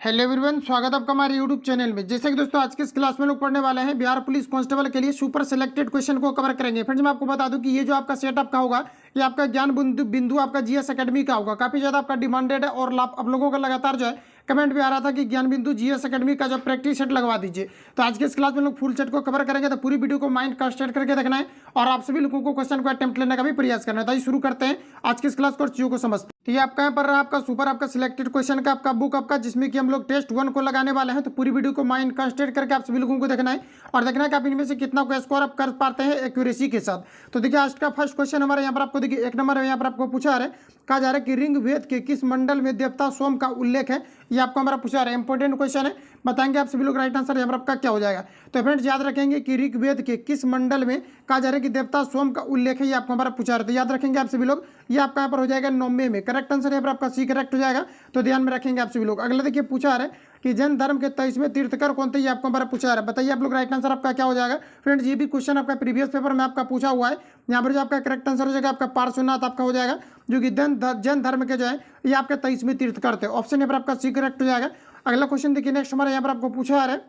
Hello everyone, स्वागत है आपका हमारे यूट्यूब चैनल में। जैसे कि दोस्तों आज की इस क्लास में लोग पढ़ने वाले हैं बिहार पुलिस कांस्टेबल के लिए सुपर सिलेक्टेड क्वेश्चन को कवर करेंगे। फ्रेंड्स मैं आपको बता दूं कि ये जो आपका सेटअप का होगा ये आपका ज्ञान बिंदु बिंदु आपका जीएस एकेडमी का होगा। काफी ज्यादा आपका डिमांडेड है और आप लोगों का लगातार जो है कमेंट भी आ रहा था कि ज्ञान बिंदु जीएस एकेडमी का जो प्रैक्टिस सेट लगवा दीजिए। तो आज के इस क्लास में लोग फुल सेट को कवर करेंगे, तो पूरी वीडियो को माइंड कंसंट्रेट करके देखना है और आप सभी लोगों को क्वेश्चन को अटेम्प्ट लेने का भी प्रयास करना है। तो शुरू करते हैं आज के इस क्लास को और चीजों को समझते हैं। तो ये आपका यहाँ पर रहा आपका सुपर आपका सिलेक्टेड क्वेश्चन का आपका बुक आपका, जिसमें कि हम लोग टेस्ट 1 को लगाने वाले हैं। तो पूरी वीडियो को माइंड कंसंट्रेट करके आप सभी लोगों को देखना है और देखना है कि आप इनमें से कितना को स्कोर आप कर पाते हैं एक्यूरेसी के साथ। तो देखिए आज का फर्स्ट क्वेश्चन हमारे यहाँ पर आपको देखिए 1 नंबर यहाँ पर आपको पूछा है, कहा जा रहा है कि ऋग वेद के किस मंडल में देवता सोम का उल्लेख है। ये आपको हमारा पूछा है, इंपॉर्टेंट क्वेश्चन है, बताएंगे आप सभी लोग राइट आंसर यहाँ पर आपका क्या हो जाएगा। तो फ्रेंड्स याद रखेंगे कि ऋग वेद के किस मंडल में कहा जा रहा है कि देवता सोम का उल्लेख है। ये आपको हमारा पूछा है, तो याद रखेंगे आप सभी लोग। ये आपका यहाँ पर हो जाएगा 9वें में। करेक्ट आंसर यहाँ पर आपका सी करेक्ट हो जाएगा, तो ध्यान में रखेंगे आप सभी लोग। अगला देखिए पूछा है कि जैन धर्म के 23वें तीर्थकर कौन थे। ये आपको हमारा पूछा है, बताइए आप लोग राइट आंसर आपका क्या हो जाएगा। फ्रेंड्स ये भी क्वेश्चन आपका प्रीवियस पेपर में आपका पूछा हुआ है। यहाँ पर जो आपका करेक्ट आंसर हो जाएगा आपका पार्श्वनाथ आपका हो जाएगा, जो कि जैन धर्म के जो है ये आपके 23वें तीर्थकर थे। ऑप्शन यहाँ पर आपका सी करेक्ट हो जाएगा। अगला क्वेश्चन देखिए नेक्स्ट हमारे यहाँ पर आपको पूछा है,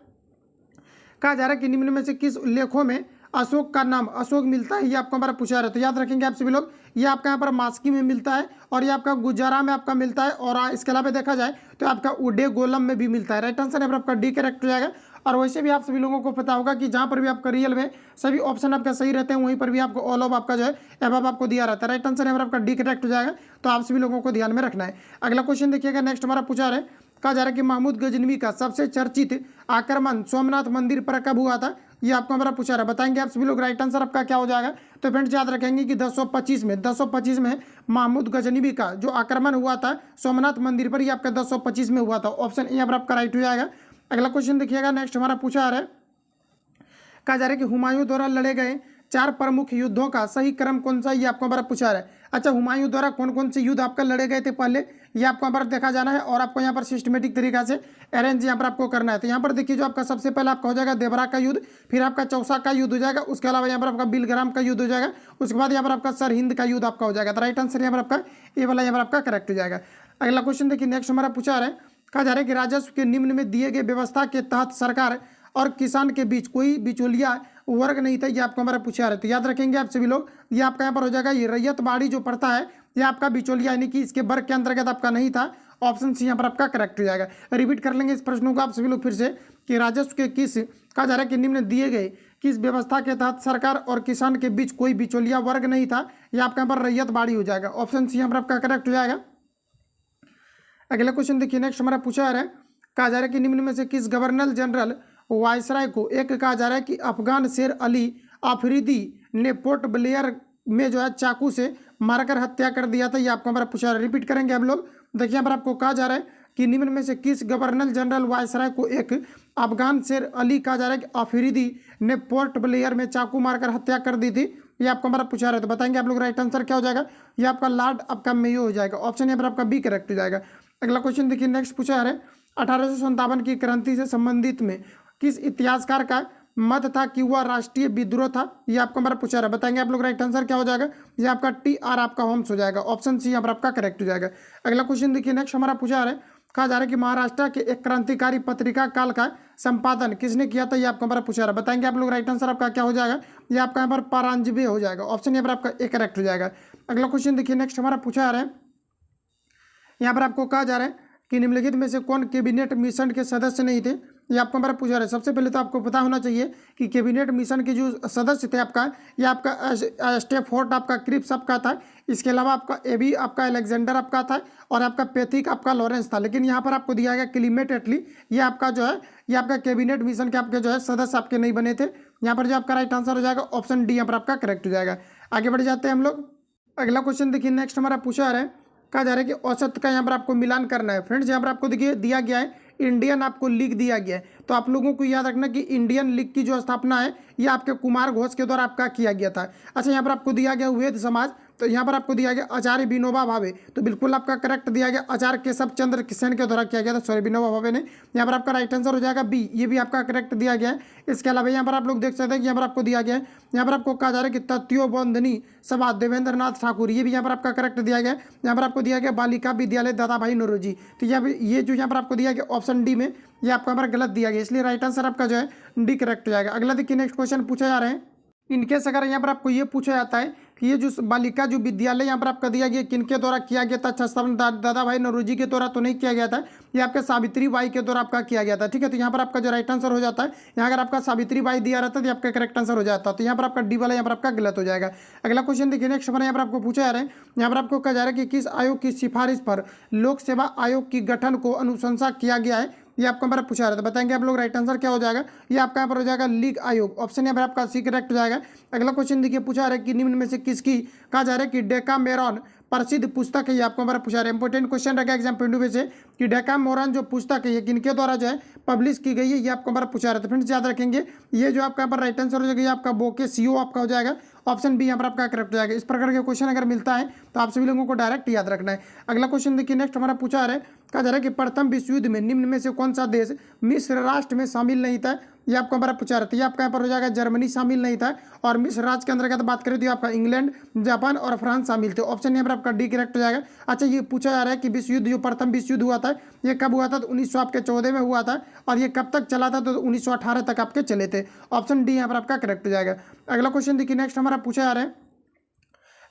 कहा जा रहा है कि निम्न में से किस उल्लेखों में अशोक का नाम अशोक मिलता है। ये आपको हमारा पूछा है, तो याद रखेंगे आप सभी लोग। ये आपका यहाँ पर मास्की में मिलता है और ये आपका गुजारा में आपका मिलता है और इसके अलावा देखा जाए तो आपका उडे गोलम में भी मिलता है। राइट आंसर यहाँ पर आपका डी करेक्ट हो जाएगा। और वैसे भी आप सभी लोगों को पता होगा कि जहाँ पर भी आपका रियल में सभी ऑप्शन आपका सही रहते हैं वहीं पर भी आपको ऑल ऑफ आपका जो है एबव आपको दिया रहता है। राइट आंसर यहाँ पर आपका डी करेक्ट हो जाएगा, तो आप सभी लोगों को ध्यान में रखना है। अगला क्वेश्चन देखिएगा नेक्स्ट हमारा पूछा है, कहा जा रहा है कि महमूद गजनवी का सबसे चर्चित आक्रमण सोमनाथ मंदिर पर कब हुआ था। ये आपको हमारा पूछा है, बताएंगे आप सभी लोग राइट आंसर आपका क्या हो जाएगा। तो फ्रेंड्स याद रखेंगे कि 1025 में महमूद गजनवी का जो आक्रमण हुआ था सोमनाथ मंदिर पर, ये आपका 1025 में हुआ था। ऑप्शन यहाँ पर आपका राइट हो जाएगा। अगला क्वेश्चन देखिएगा नेक्स्ट हमारा पूछा है, कहा जा रहा है कि हुमायूं द्वारा लड़े गए 4 प्रमुख युद्धों का सही क्रम कौन सा। ये आपको हमारा पूछा है। अच्छा, हुमायूं द्वारा कौन कौन से युद्ध आपका लड़े गए थे पहले, ये आपको यहाँ पर देखा जाना है और आपको यहाँ पर सिस्टमेटिक तरीका से अरेंज यहाँ पर आपको करना है। तो यहाँ पर देखिए जो आपका सबसे पहले आपका हो जाएगा देवरा का युद्ध, फिर आपका चौसा का युद्ध हो जाएगा, उसके अलावा यहाँ पर आपका बिलग्राम का युद्ध हो जाएगा, उसके बाद यहाँ पर आपका सरहिंद का युद्ध आपका हो जाएगा। तो राइट आंसर यहाँ पर आपका ये वाला यहाँ पर आपका करेक्ट हो जाएगा। अगला क्वेश्चन देखिए नेक्स्ट हमारा पूछा है, कहा जा रहा है कि राजस्व के निम्न में दिए गए व्यवस्था के तहत सरकार और किसान के बीच कोई बिचौलिया वर्ग नहीं था। ये आपको हमारा पूछा है, तो याद रखेंगे आप सभी लोग। ये आपका यहाँ पर हो जाएगा ये रैयत बाड़ी जो पड़ता है ये आपका बिचौलिया यानी कि इसके वर्ग के अंतर्गत आपका नहीं था। ऑप्शन सी यहाँ पर आपका करेक्ट हो जाएगा। रिपीट कर लेंगे इस प्रश्नों को आप सभी लोग फिर से, कि राजस्व के किस कहा जा रहा है कि निम्न दिए गए किस व्यवस्था के तहत सरकार और किसान के बीच कोई बिचौलिया वर्ग नहीं था। ये आपका यहाँ पर रैयत बाड़ी हो जाएगा। ऑप्शन सी यहाँ पर आपका करेक्ट हो जाएगा। अगला क्वेश्चन देखिए नेक्स्ट हमारा पूछा है, कहा जा रहा है कि निम्न में से किस गवर्नर जनरल वायसराय को एक कहा जा रहा है कि अफगान शेर अली अफरीदी ने पोर्ट ब्लेयर में जो है चाकू से मारकर हत्या कर दिया था। ये आपको हमारा पूछा है, रिपीट करेंगे हम लोग। देखिए यहाँ पर आपको कहा जा रहा है कि निम्न में से किस गवर्नर जनरल वायसराय को एक अफगान शेर अली कहा जा रहा है कि अफरीदी ने पोर्ट ब्लेयर में चाकू मारकर हत्या कर दी थी। ये आपको हमारा पूछा रहा है, तो बताएंगे आप लोग राइट आंसर क्या हो जाएगा। ये आपका लॉर्ड आपका मेयो हो जाएगा। ऑप्शन यहाँ पर आपका बी करेक्ट हो जाएगा। अगला क्वेश्चन देखिए नेक्स्ट पूछा है, 1857 की क्रांति से संबंधित में किस इतिहासकार का मत था कि वह राष्ट्रीय विद्रोह था। ये आपको हमारा पूछा रहा है, बताएंगे आप लोग राइट आंसर क्या हो जाएगा। ये आपका TR आपका होम्स हो जाएगा। ऑप्शन सी यहाँ पर आपका करेक्ट हो जाएगा। अगला क्वेश्चन देखिए नेक्स्ट हमारा पूछा है, कहा जा रहा है कि महाराष्ट्र के एक क्रांतिकारी पत्रिका काल का संपादन किसने किया था। ये आपको हमारा पूछा रहा है, बताएंगे आप लोग राइट आंसर आपका क्या हो जाएगा। ये आपका यहाँ पर परांजपे हो जाएगा। ऑप्शन यहाँ पर आपका ए करेक्ट हो जाएगा। अगला क्वेश्चन देखिए नेक्स्ट हमारा पूछा रहा है, यहाँ पर आपको कहा जा रहा है कि निम्नलिखित में से कौन कैबिनेट मिशन के सदस्य नहीं थे। ये आपको हमारा पूछा रहा है। सबसे पहले तो आपको पता होना चाहिए कि कैबिनेट मिशन के जो सदस्य थे आपका, ये आपका स्टेफोर्ड आपका क्रिप्स आपका था, इसके अलावा आपका एबी आपका अलेक्जेंडर आपका था और आपका पैथिक आपका लॉरेंस था। लेकिन यहाँ पर आपको दिया गया क्लीमेट एटली, ये आपका जो है ये आपका कैबिनेट मिशन के आपके जो है सदस्य आपके नहीं बने थे। यहाँ पर जो आपका राइट आंसर हो जाएगा ऑप्शन डी यहाँ पर आपका करेक्ट हो जाएगा। आगे बढ़ जाते हैं हम लोग। अगला क्वेश्चन देखिए नेक्स्ट हमारा पूछा रहा है, कहा जा रहा है कि औसत का यहाँ पर आपको मिलान करना है। फ्रेंड्स यहाँ पर आपको देखिए दिया गया है इंडियन आपको लीग दिया गया है, तो आप लोगों को याद रखना कि इंडियन लीग की जो स्थापना है ये आपके कुमार घोष के द्वारा आपका किया गया था। अच्छा, यहाँ पर आपको दिया गया वेद समाज, तो यहाँ पर आपको दिया गया आचार्य विनोबा भावे, तो बिल्कुल आपका करेक्ट दिया गया आचार्य केशव चंद्र सेन के द्वारा किया गया था, सॉरी विनोबा भावे ने। यहाँ पर आपका राइट आंसर हो जाएगा बी, ये भी आपका करेक्ट दिया गया है। इसके अलावा यहाँ पर आप लोग देख सकते हैं कि यहाँ पर आपको दिया गया है, यहाँ पर आपको कहा जा रहा है कि तत्वबंधनी सभा देवेंद्र नाथ ठाकुर, ये भी यहाँ पर आपका करेक्ट दिया गया है। यहाँ पर आपको दिया गया बालिका विद्यालय दादा भाई नौरोजी, तो ये जो यहाँ पर आपको दिया गया ऑप्शन डी में, ये आपको हमारा गलत दिया गया, इसलिए राइट आंसर आपका जो है डी करेक्ट हो जाएगा। अगला देखिए नेक्स्ट क्वेश्चन पूछा जा रहे हैं, इनकेस अगर यहाँ पर आपको ये पूछा जाता है कि ये जो बालिका जो विद्यालय यहाँ पर आपका दिया गया किनके द्वारा किया गया था, स्थापना दादा भाई नौरोजी के द्वारा तो नहीं किया गया था, ये आपके सावित्री बाई के द्वारा आपका किया गया था, ठीक है। तो यहाँ पर आपका जो राइट आंसर हो जाता है, यहाँ अगर आपका सावित्री बाई दिया रहता तो आपका करेक्ट आंसर हो जाता, तो यहाँ पर आपका डी वाला यहाँ पर आपका गलत हो जाएगा। अगला क्वेश्चन देखिए नेक्स्ट हमारे यहाँ पर आपको पूछा जा रहा है, यहाँ पर आपको कहा जा रहा है कि किस आयोग की सिफारिश पर लोक सेवा आयोग की गठन को अनुशंसा किया गया है, ये आपको हमारा पूछा रहा था, बताएंगे आप लोग राइट आंसर क्या हो जाएगा। ये आपका यहाँ पर हो जाएगा लीग आयोग, ऑप्शन यहाँ पर आपका सी करेक्ट हो जाएगा। अगला क्वेश्चन देखिए पूछा रहा है कि निम्न में से किसकी कहा जा रहा है कि डेकामेरॉन प्रसिद्ध पुस्तक है, ये आपको हमारा पूछा रहा है। इंपॉर्टेंट क्वेश्चन रहेगा एग्जाम पॉइंट ऑफ व्यू से कि डेकामेरॉन जो पुस्तक है ये किनके द्वारा जो है पब्लिश की गई है, ये आपको हमारा पूछा रहा था। फ्रेंड्स याद रखेंगे ये जो आपका यहाँ पर राइट आंसर हो जाएगा, ये आपका बोके सीओ आपका हो जाएगा, ऑप्शन बी यहाँ पर आपका करेक्ट हो जाएगा। इस प्रकार के क्वेश्चन अगर मिलता है तो आप सभी लोगों को डायरेक्ट याद रखना है। अगला क्वेश्चन देखिए नेक्स्ट हमारा पूछा है, कहा जा रहा है कि प्रथम विश्व युद्ध में निम्न में से कौन सा देश मिस्र राष्ट्र में शामिल नहीं था, ये आपको हमारा पूछा रहता है। ये आपका यहाँ पर हो जाएगा जर्मनी शामिल नहीं था, और मिस्र राज्य के अंतर्गत बात करें तो आपका इंग्लैंड, जापान और फ्रांस शामिल थे, ऑप्शन यहाँ पर आपका डी करेक्ट हो जाएगा। अच्छा ये पूछा जा रहा है कि विश्व युद्ध जो प्रथम विश्व युद्ध हुआ था ये कब हुआ था, तो 1914 में हुआ था, और ये कब तक चला था, तो 1918 तक आपके चले थे, ऑप्शन डी यहाँ पर आपका करेक्ट हो जाएगा। अगला क्वेश्चन देखिए नेक्स्ट हमारा पूछा जा रहा है,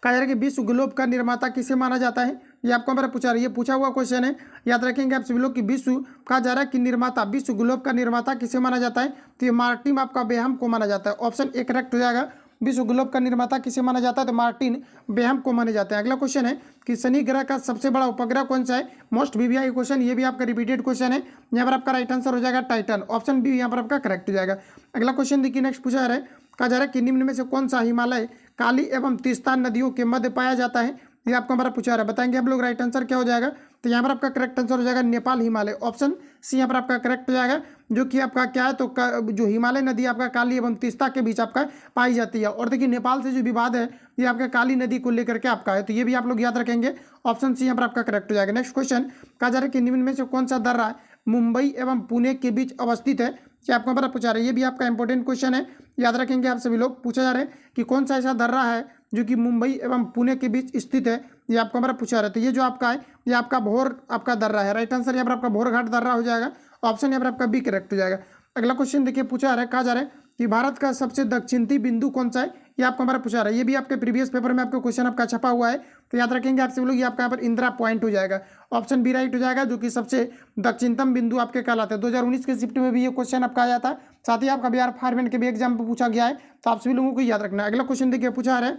कहा जा रहा है कि विश्व ग्लोब का निर्माता किसे माना जाता है, ये आपको हमारा पूछा रहा है, ये पूछा हुआ क्वेश्चन है, याद रखेंगे आप सभी लोग कि विश्व कहा जा रहा है कि निर्माता विश्व ग्लोब का निर्माता किसे माना जाता है, तो ये मार्टिन आपका बेहम को माना जाता है, ऑप्शन ए करेक्ट हो जाएगा। विश्व ग्लोब का निर्माता किसे माना जाता है, तो मार्टिन बेहम को माने जाते हैं। अगला क्वेश्चन है कि शनि ग्रह का सबसे बड़ा उपग्रह कौन सा है, मोस्ट वीवीआई क्वेश्चन, ये भी आपका रिपीटेड क्वेश्चन है, यहाँ पर आपका राइट आंसर हो जाएगा टाइटन, ऑप्शन बी यहाँ पर आपका करेक्ट हो जाएगा। अगला क्वेश्चन देखिए नेक्स्ट पूछा जा रहा है, कहा जा रहा है कि निम्न में से कौन सा हिमालय काली एवं तीस्ता नदियों के मध्य पाया जाता है, ये आपको हमारा पूछा रहा है, बताएंगे आप लोग राइट आंसर क्या हो जाएगा। तो यहाँ पर आपका करेक्ट आंसर हो जाएगा नेपाल हिमालय, ऑप्शन सी यहाँ पर आपका करेक्ट हो जाएगा, जो कि आपका क्या है, तो जो हिमालय नदी आपका काली एवं तीस्ता के बीच आपका पाई जाती है। और देखिए नेपाल से जो विवाद है ये आपका काली नदी को लेकर के आपका है, तो ये भी आप लोग याद रखेंगे, ऑप्शन सी यहाँ पर आपका करेक्ट हो जाएगा। नेक्स्ट क्वेश्चन कहा जा रहा है कि निम्न में से कौन सा दर्रा मुंबई एवं पुणे के बीच अवस्थित है, ये आपको हमारा पूछा रहा है, ये भी आपका इंपॉर्टेंट क्वेश्चन है, याद रखेंगे आप सभी लोग। पूछा जा रहा है कि कौन सा ऐसा दर्रा है जो कि मुंबई एवं पुणे के बीच स्थित है, ये आपको हमारा पूछा रहा है। तो ये जो आपका है ये आपका भोर आपका दर्रा है, राइट आंसर यहाँ पर आपका भोर घाट दर्रा हो जाएगा, ऑप्शन यहाँ पर आपका बी करेक्ट हो जाएगा। अगला क्वेश्चन देखिए पूछा जा रहा है, कहा जा रहा है कि भारत का सबसे दक्षिणी बिंदु कौन सा है, ये आपको हमारा पूछा रहा है, ये भी आपके प्रीवियस पेपर में आपका क्वेश्चन आपका छपा हुआ है, तो याद रखेंगे आप सभी लोग, ये आपका यहाँ पर इंदिरा पॉइंट हो जाएगा, ऑप्शन बी राइट हो जाएगा, जो कि सबसे दक्षिणतम बिंदु आपके कहलाते हैं। 2019 के शिफ्ट में भी ये क्वेश्चन आपका आया था, साथ ही आपका बिहार फायरमैन के भी एग्जाम पर पूछा गया है, तो आप सभी लोगों को याद रखना है। अगला क्वेश्चन देखिए पूछा रहा है,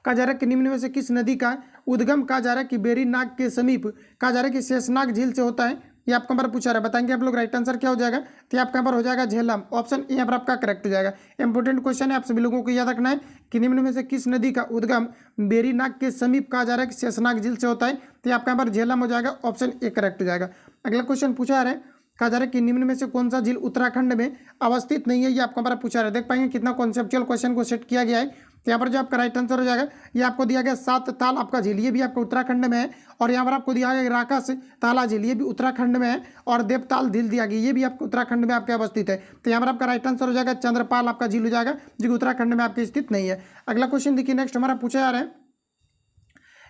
कहा जा रहा है कि निम्न में से किस नदी का उद्गम कहा जा रहा है कि बेरीनाग के समीप कहा जा रहा है कि शेषनाग झील से होता है, ये आपका हमारा पूछा रहा है, बताएंगे आप लोग राइट आंसर क्या हो जाएगा। तो आपका यहाँ पर हो जाएगा झेलम, ऑप्शन यहाँ पर आपका करेक्ट हो जाएगा। इंपॉर्टेंट क्वेश्चन है, आप सभी लोगों को याद रखना है कि निम्न में से किस नदी का उद्गम बेरीनाग के समीप कहा जा रहा है कि शेषनाग झील से होता है, तो आपका यहाँ पर झेलम हो जाएगा, ऑप्शन ए करेक्ट हो जाएगा। अगला क्वेश्चन पूछा रहा है, कहा जा रहा है कि निम्न में से कौन सा झील उत्तराखंड में अवस्थित नहीं है, ये आपको हमारा पूछा रहा है। देख पाएंगे कितना कॉन्सेप्चुअल क्वेश्चन को सेट किया गया है। तो यहाँ पर जो आपका राइट आंसर हो जाएगा, ये आपको दिया गया सात ताल आपका झील, ये भी आपको उत्तराखंड में है, और यहाँ पर आपको दिया गया राकास ताला झील, ये भी उत्तराखंड में है, और देवताल झील दिया गया, ये भी आपको उत्तराखंड में आपके अवस्थित है। तो यहाँ पर आपका राइट आंसर हो जाएगा चंद्रपाल आपका झील हो जाएगा, जो कि उत्तराखंड में आपके स्थित नहीं है। अगला क्वेश्चन देखिए नेक्स्ट हमारा पूछा जा रहा है,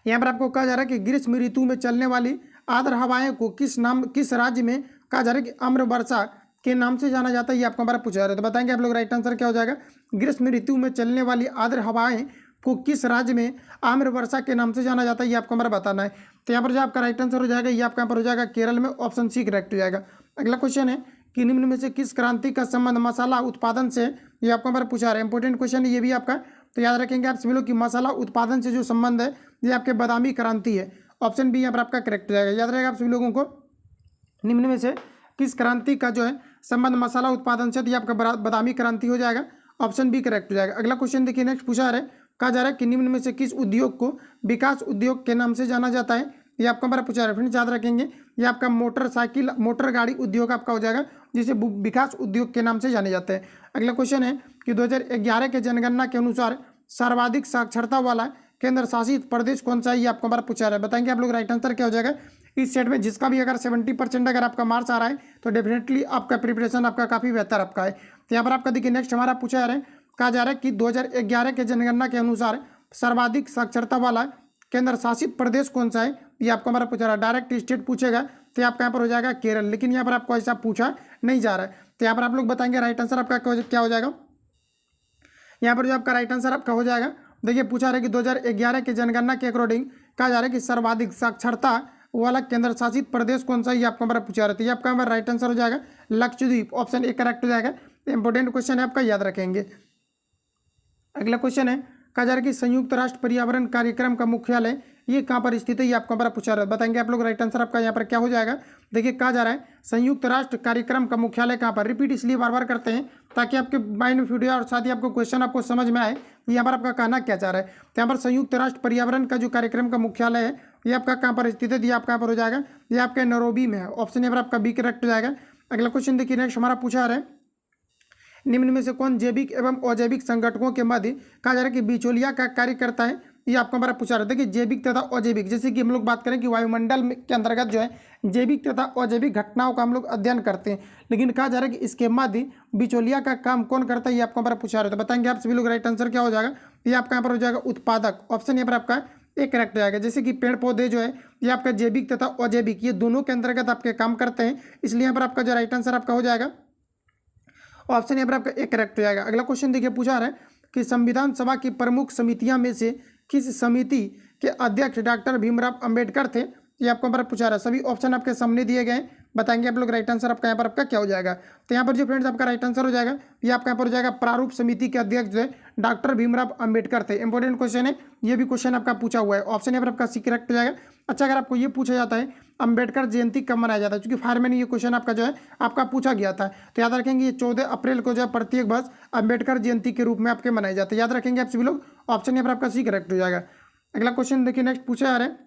यहाँ पर आपको कहा जा रहा है कि ग्रीष्म ऋतु में चलने वाली आर्द्र हवाएं को किस राज्य में कहा जा रहा है कि आम्र वर्षा के नाम से जाना जाता है, ये आपको हमारा पूछा जा रहा है। तो बताएंगे आप लोग राइट आंसर क्या हो जाएगा। ग्रीष्म ऋतु में चलने वाली आर्द्र हवाएं को किस राज्य में आम्र वर्षा के नाम से जाना जाता है, ये आपको हमारा बताना है। तो यहाँ पर जो आपका राइट आंसर हो जाएगा, ये आपका यहाँ पर हो जाएगा केरल में, ऑप्शन सी करेक्ट हो जाएगा। अगला क्वेश्चन है कि निम्न में से किस क्रांति का संबंध मसाला उत्पादन से, ये आपको हमारा पूछा रहा है। इंपॉर्टेंट क्वेश्चन है ये भी आपका, तो याद रखेंगे आप सभी लोग कि मसाला उत्पादन से जो संबंध है ये आपके बादामी क्रांति है, ऑप्शन बी यहाँ पर आपका करेक्ट हो जाएगा। याद रहेगा आप सभी लोगों को, निम्न में से किस क्रांति का जो है संबंध मसाला उत्पादन से, तो ये आपका बादामी क्रांति हो जाएगा, ऑप्शन बी करेक्ट हो जाएगा। अगला क्वेश्चन देखिए नेक्स्ट पूछा रहा है, कहा जा रहा है कि निम्न में से किस उद्योग को विकास उद्योग के नाम से जाना जाता है, ये आपको हमारा पूछा रहा है। फ्रेंड्स याद रखेंगे ये आपका मोटरसाइकिल मोटर गाड़ी उद्योग आपका हो जाएगा, जिसे विकास उद्योग के नाम से जाने जाते हैं। अगला क्वेश्चन है कि 2011 के जनगणना के अनुसार सर्वाधिक साक्षरता वाला केंद्र शासित प्रदेश कौन सा है, ये आपको हमारा पूछा रहा है। बताएंगे आप लोग राइट आंसर क्या हो जाएगा। इस सेट में जिसका भी अगर 70% अगर आपका मार्क्स आ रहा है तो डेफिनेटली आपका प्रिपरेशन आपका काफ़ी बेहतर आपका है। तो यहाँ पर आपका देखिए नेक्स्ट हमारा पूछा जा रहा है, कहा जा रहा है कि 2011 के जनगणना के अनुसार सर्वाधिक साक्षरता वाला केंद्र शासित प्रदेश कौन सा है, ये आपको हमारा पूछा रहा है। डायरेक्ट स्टेट पूछेगा तो आपका यहाँ पर हो जाएगा केरल, लेकिन यहाँ पर आपको ऐसा पूछा नहीं जा रहा है। तो यहाँ पर आप लोग बताएंगे राइट आंसर आपका क्या हो जाएगा। यहाँ पर जो आपका राइट आंसर आपका हो जाएगा, देखिए पूछा रहा है कि 2011 के जनगणना के अकॉर्डिंग कहा जा रहा है कि सर्वाधिक साक्षरता वाला केंद्र शासित प्रदेश कौन सा, ये आपको हमारा पूछा रहा है। ये आपका हमारा राइट आंसर हो जाएगा लक्षद्वीप, ऑप्शन ए करेक्ट हो जाएगा। इंपॉर्टेंट क्वेश्चन है आपका, याद रखेंगे। अगला क्वेश्चन है, कहा जा रहा है कि संयुक्त राष्ट्र पर्यावरण कार्यक्रम का मुख्यालय ये कहाँ पर स्थित है, ये आपको हमारा पूछा रहा है। बताएंगे आप लोग राइट आंसर आपका यहाँ पर क्या हो जाएगा। देखिए कहा जा रहा है संयुक्त राष्ट्र कार्यक्रम का मुख्यालय कहाँ पर, रिपीट इसलिए बार बार करते हैं ताकि आपके माइंड में फिट हो और साथ ही आपको क्वेश्चन आपको समझ में आए यहाँ पर आपका कहना क्या चाह रहा है। तो यहाँ पर संयुक्त राष्ट्र पर्यावरण का जो कार्यक्रम का मुख्यालय है ये आपका कहाँ पर स्थित है, ये आपका यहाँ पर हो जाएगा, ये आपका नैरोबी में है। ऑप्शन यहाँ पर आपका बी करेक्ट हो जाएगा। अगला क्वेश्चन देखिए नेक्स्ट हमारा पूछा रहा है, निम्न में से कौन जैविक एवं अजैविक संगठनों के मध्य कहा जा रहा है कि बिचौलिया का कार्य करता है, ये आपको हमारा पूछा रहा है। देखिए जैविक तथा अजैविक, जैसे कि हम लोग बात करें कि वायुमंडल के अंतर्गत जो है जैविक तथा अजैविक घटनाओं का हम लोग अध्ययन करते हैं, लेकिन कहा जा रहा है कि इसके मध्य बिचौलिया का काम कौन करता है, ये आपको हमारा पूछा रहा है। तो बताएंगे आप सभी लोग राइट आंसर क्या हो जाएगा। ये आपका यहाँ पर हो जाएगा उत्पादक, ऑप्शन यहाँ पर आपका एक करेक्ट हो जाएगा। जैसे कि पेड़ पौधे जो है ये आपका जैविक तथा अजैविक ये दोनों के अंतर्गत आपके काम करते हैं, इसलिए यहाँ पर आपका जो राइट आंसर आपका हो जाएगा ऑप्शन यहाँ पर आपका एक करेक्ट हो जाएगा। अगला क्वेश्चन देखिए पूछा रहा है कि संविधान सभा की प्रमुख समितियां में से किस समिति के अध्यक्ष डॉक्टर भीमराव अंबेडकर थे, ये आपको हमारा पूछा रहा है। सभी ऑप्शन आपके सामने दिए गए हैं, बताएंगे आप लोग राइट आंसर आपका यहाँ पर आपका क्या हो जाएगा। तो यहाँ पर जो फ्रेंड्स आपका राइट आंसर हो जाएगा ये आपका यहाँ पर हो जाएगा प्रारूप समिति के अध्यक्ष जो है डॉक्टर भीमराव अंबेडकर थे। इंपॉर्टेंट क्वेश्चन है, ये भी क्वेश्चन आपका पूछा हुआ है। ऑप्शन यहाँ पर आपका सी करेक्ट हो जाएगा। अच्छा अगर आपको ये पूछा जाता है अंबेडकर जयंती कब मनाया जाता है, क्योंकि फायर में ये क्वेश्चन आपका जो है आपका पूछा गया था, तो याद रखेंगे ये 14 अप्रैल को जो है प्रत्येक वर्ष अंबेडकर जयंती के रूप में आपके मनाए जाते हैं। याद रखेंगे आप सभी लोग, ऑप्शन यहाँ पर आपका सी करेक्ट हो जाएगा। अगला क्वेश्चन देखिए नेक्स्ट पूछा जा रहा है,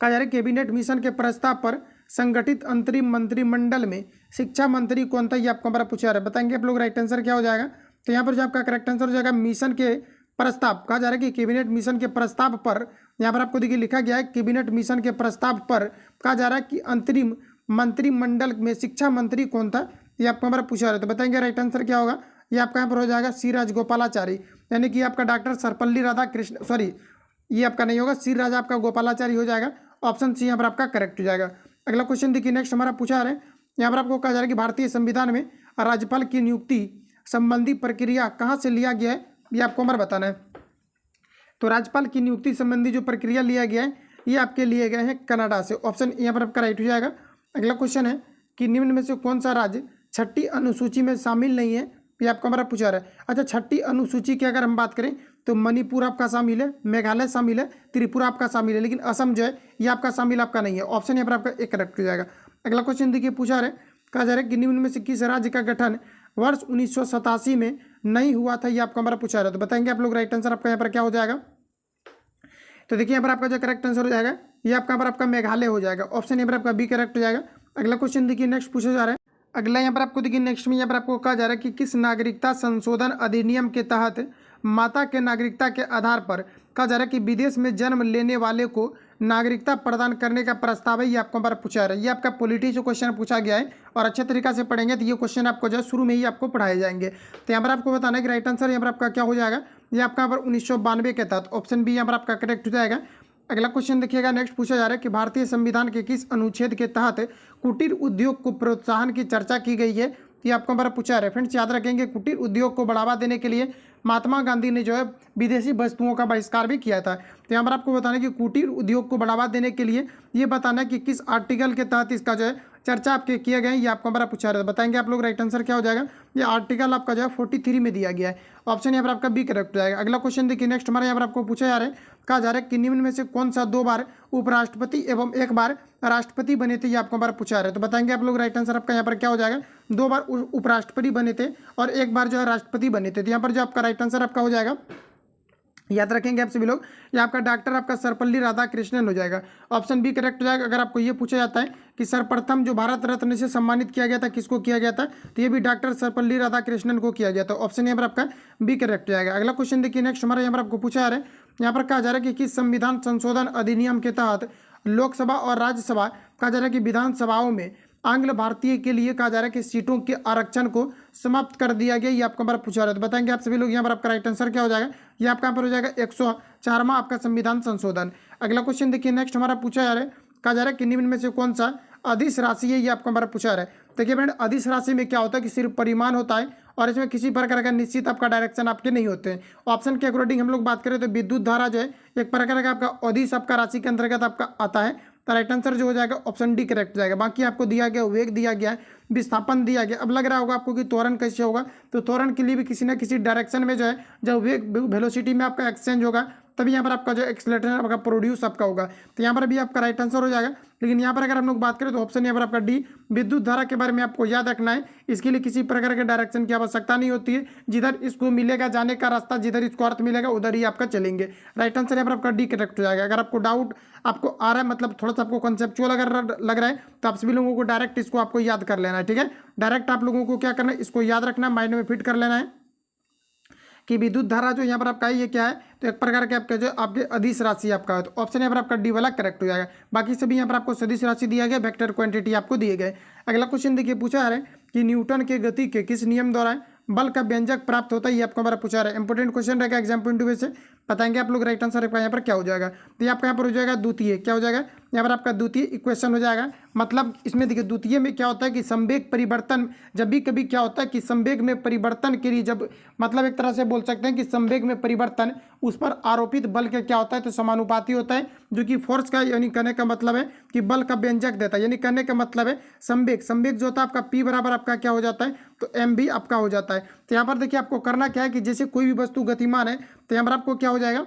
कहा जा रहा है कैबिनेट मिशन के प्रस्ताव पर संगठित अंतरिम मंत्रिमंडल में शिक्षा मंत्री कौन था, ये आपको हमारा पूछा जा रहा है। बताएंगे आप लोग राइट आंसर क्या हो जाएगा। तो यहाँ पर जो आपका करेक्ट आंसर हो जाएगा मिशन के प्रस्ताव, कहा जा रहा है कि कैबिनेट मिशन के प्रस्ताव पर, यहाँ पर आपको देखिए लिखा गया है कैबिनेट मिशन के प्रस्ताव पर कहा जा रहा है कि अंतरिम मंत्रिमंडल में शिक्षा मंत्री कौन था, ये आपको हमारा पूछा जा रहा है। तो बताएंगे राइट आंसर क्या होगा। ये आपका यहाँ पर हो जाएगा सी राजगोपालाचारी, यानी कि आपका डॉक्टर सर्वपल्ली राधाकृष्ण, सॉरी ये आपका नहीं होगा, सी राजा आपका गोपालाचारी हो जाएगा। ऑप्शन सी यहाँ पर आपका करेक्ट हो जाएगा। अगला क्वेश्चन देखिए नेक्स्ट हमारा पूछा जा रहा है, यहाँ पर आपको कहा जा रहा है कि भारतीय संविधान में राज्यपाल की नियुक्ति संबंधी प्रक्रिया कहाँ से लिया गया है, ये आपको हमारा बताना है। तो राज्यपाल की नियुक्ति संबंधी जो प्रक्रिया लिया गया है ये आपके लिए गए हैं कनाडा से। ऑप्शन यहाँ पर आपका राइट हो जाएगा। अगला क्वेश्चन है कि निम्न में से कौन सा राज्य छठी अनुसूची में शामिल नहीं है, ये आपको हमारा पूछा रहा है। अच्छा छठी अनुसूची की अगर हम बात करें तो मणिपुर आपका शामिल है, मेघालय शामिल है, त्रिपुरा आपका शामिल है, लेकिन असम जो है ये आपका शामिल आपका नहीं है। ऑप्शन यहाँ पर आपका एक करेक्ट हो जाएगा। अगला क्वेश्चन देखिए पूछा रहा है, कहा जा रहा है कि निम्न में से किस राज्य का गठन वर्ष 1987 में नहीं हुआ था, ये आपको हमारा पूछा रहा है। तो बताएंगे आप लोग राइट आंसर आपका यहाँ पर क्या हो जाएगा। तो देखिए यहाँ पर आपका जो करेक्ट आंसर हो जाएगा ये आपका यहाँ पर आपका मेघालय हो जाएगा। ऑप्शन यहाँ पर आपका बी करेक्ट हो जाएगा। अगला क्वेश्चन देखिए नेक्स्ट पूछा जा रहा है, अगला यहाँ पर आपको देखिए नेक्स्ट में यहाँ पर आपको कहा जा रहा है कि किस नागरिकता संशोधन अधिनियम के तहत माता के नागरिकता के आधार पर कहा जा रहा है कि विदेश में जन्म लेने वाले को नागरिकता प्रदान करने का प्रस्ताव है, ये आपको हमारा पूछा रहा है। ये आपका पॉलिटी से क्वेश्चन पूछा गया है और अच्छे तरीके से पढ़ेंगे तो ये क्वेश्चन आपको जो है शुरू में ही आपको पढ़ाए जाएंगे। तो यहाँ पर आपको बताना है कि राइट आंसर यहाँ पर आपका क्या हो जाएगा। ये आपका यहाँ पर 1992 के तहत, ऑप्शन बी यहाँ पर आपका करेक्ट हो जाएगा। अगला क्वेश्चन देखिएगा नेक्स्ट पूछा जा रहा है कि भारतीय संविधान के किस अनुच्छेद के तहत कुटीर उद्योग को प्रोत्साहन की चर्चा की गई है, ये आपको हमारा पूछा है। फ्रेंड्स याद रखेंगे कुटीर उद्योग को बढ़ावा देने के लिए महात्मा गांधी ने जो है विदेशी वस्तुओं का बहिष्कार भी किया था। तो यहाँ पर आपको बताना है कि कुटीर उद्योग को बढ़ावा देने के लिए ये बताना है कि किस आर्टिकल के तहत इसका जो है चर्चा आपके किए गए हैं, ये आपको हमारा पूछा रहा है। बताएंगे आप लोग राइट आंसर क्या हो जाएगा। ये आर्टिकल आपका जो है 43 में दिया गया है। ऑप्शन यहाँ पर आपका बी करेक्ट हो जाएगा। अगला क्वेश्चन देखिए नेक्स्ट हमारे यहाँ पर आपको पूछा जा रहा है, कहा जा रहा है कि निम्न में से कौन सा 2 बार उपराष्ट्रपति एवं 1 बार राष्ट्रपति बने थे, ये आपको हमारा पूछा रहा है। तो बताएंगे आप लोग राइट आंसर आपका यहाँ पर क्या हो जाएगा। 2 बार उपराष्ट्रपति बने थे और 1 बार जो है राष्ट्रपति बने थे। तो यहाँ पर जो आपका राइट आंसर आपका हो जाएगा, याद रखेंगे आप सभी लोग, ये आपका डॉक्टर आपका सर्वपल्ली राधाकृष्णन हो जाएगा। ऑप्शन बी करेक्ट हो जाएगा। अगर आपको ये पूछा जाता है कि सर्वप्रथम जो भारत रत्न से सम्मानित किया गया था किसको किया गया था, तो ये भी डॉक्टर सर्वपल्ली राधाकृष्णन को किया गया था। ऑप्शन यहाँ पर आपका बी करेक्ट हो जाएगा। अगला क्वेश्चन देखिए नेक्स्ट हमारा यहाँ पर आपको पूछा जा रहा है, यहाँ पर कहा जा रहा है कि किस संविधान संशोधन अधिनियम के तहत लोकसभा और राज्यसभा कहा जा रहा है कि विधानसभाओं में आंग्ल भारतीय के लिए कहा जा रहा है कि सीटों के आरक्षण को समाप्त कर दिया गया। ये आपका बार पूछा रहा है, तो बताएंगे आप सभी लोग यहाँ पर आपका राइट आंसर क्या हो जाएगा। ये आपका यहाँ पर हो जाएगा 104वां आपका संविधान संशोधन। अगला क्वेश्चन देखिए, नेक्स्ट हमारा पूछा जा रहा है, कहा जा रहा है कि निम्न में से कौन सा अधिस राशि है। ये आपको हमारा पूछा रहा है। देखिए फ्रेंड, अधिस राशि में क्या होता है कि सिर्फ परिमाण होता है और इसमें किसी प्रकार का निश्चित आपका डायरेक्शन आपके नहीं होते हैं। ऑप्शन के अकॉर्डिंग हम लोग बात करें तो विद्युत धारा जो है एक प्रकार का आपका अधिस आपका राशि के अंतर्गत आपका आता है। तो राइट आंसर जो हो जाएगा ऑप्शन डी करेक्ट जाएगा। बाकी आपको दिया गया वेग दिया गया है, विस्थापन दिया गया। अब लग रहा होगा आपको कि त्वरण कैसे होगा, तो त्वरण के लिए भी किसी ना किसी डायरेक्शन में जो है जब वेग वेलोसिटी में आपका एक्सचेंज होगा तभी यहाँ पर आपका जो एक्सीलरेशन आपका प्रोड्यूस आपका होगा। तो यहाँ पर भी आपका राइट आंसर हो जाएगा। लेकिन यहाँ पर अगर हम लोग बात करें तो ऑप्शन यहाँ पर आपका डी विद्युत धारा के बारे में आपको याद रखना है। इसके लिए किसी प्रकार के डायरेक्शन की आवश्यकता नहीं होती है। जिधर इसको मिलेगा जाने का रास्ता, जिधर इसको अर्थ मिलेगा उधर ही आपका चलेंगे। राइट आंसर यहाँ पर आपका डी करेक्ट हो जाएगा। अगर आपको डाउट आपको आ रहा है, मतलब थोड़ा सा आपको कॉन्सेप्चुअल अगर लग रहा है, तो आप सभी लोगों को डायरेक्ट इसको आपको याद कर लेना है। ठीक है, डायरेक्ट आप लोगों को क्या करना है, इसको याद रखना है, माइंड में फिट कर लेना है कि विद्युत धारा जो यहाँ पर आपका है ये क्या है, तो एक प्रकार के आपके जो आपके अधिस राशि आपका है। तो ऑप्शन यहाँ पर आपका डी वाला करेक्ट हो जाएगा। बाकी सभी यहाँ पर आपको सदिश राशि दिया गया, वेक्टर क्वांटिटी आपको दिए गए। अगला क्वेश्चन देखिए, पूछा जा रहा है कि न्यूटन के गति के किस नियम द्वारा बल का व्यंजक प्राप्त होता है। ये आपको हमारा पूछा रहा है। इंपोर्टेंट क्वेश्चन रहेगा एग्जाम पॉइंट ऑफ व्यू से। बताएंगे आप लोग राइट आंसर यहाँ पर क्या हो जाएगा। तो ये आपका यहाँ पर हो जाएगा द्वितीय। क्या हो जाएगा यहाँ पर आपका द्वितीय इक्वेशन हो जाएगा। मतलब इसमें देखिए द्वितीय में क्या होता है कि संवेग परिवर्तन, जब भी कभी क्या होता है कि संवेग में परिवर्तन के लिए जब मतलब एक तरह से बोल सकते हैं कि संवेग में परिवर्तन उस पर आरोपित बल का क्या होता है तो समानुपाती होता है, जो कि फोर्स का यानी कहने का मतलब है कि बल का व्यंजक देता है। यानी कहने का मतलब है संवेग जो होता है आपका पी बराबर आपका क्या हो जाता है तो एम भी आपका हो जाता है। तो यहाँ पर देखिए आपको करना क्या है कि जैसे कोई भी वस्तु गतिमान है तो यहाँ पर आपको क्या हो जाएगा,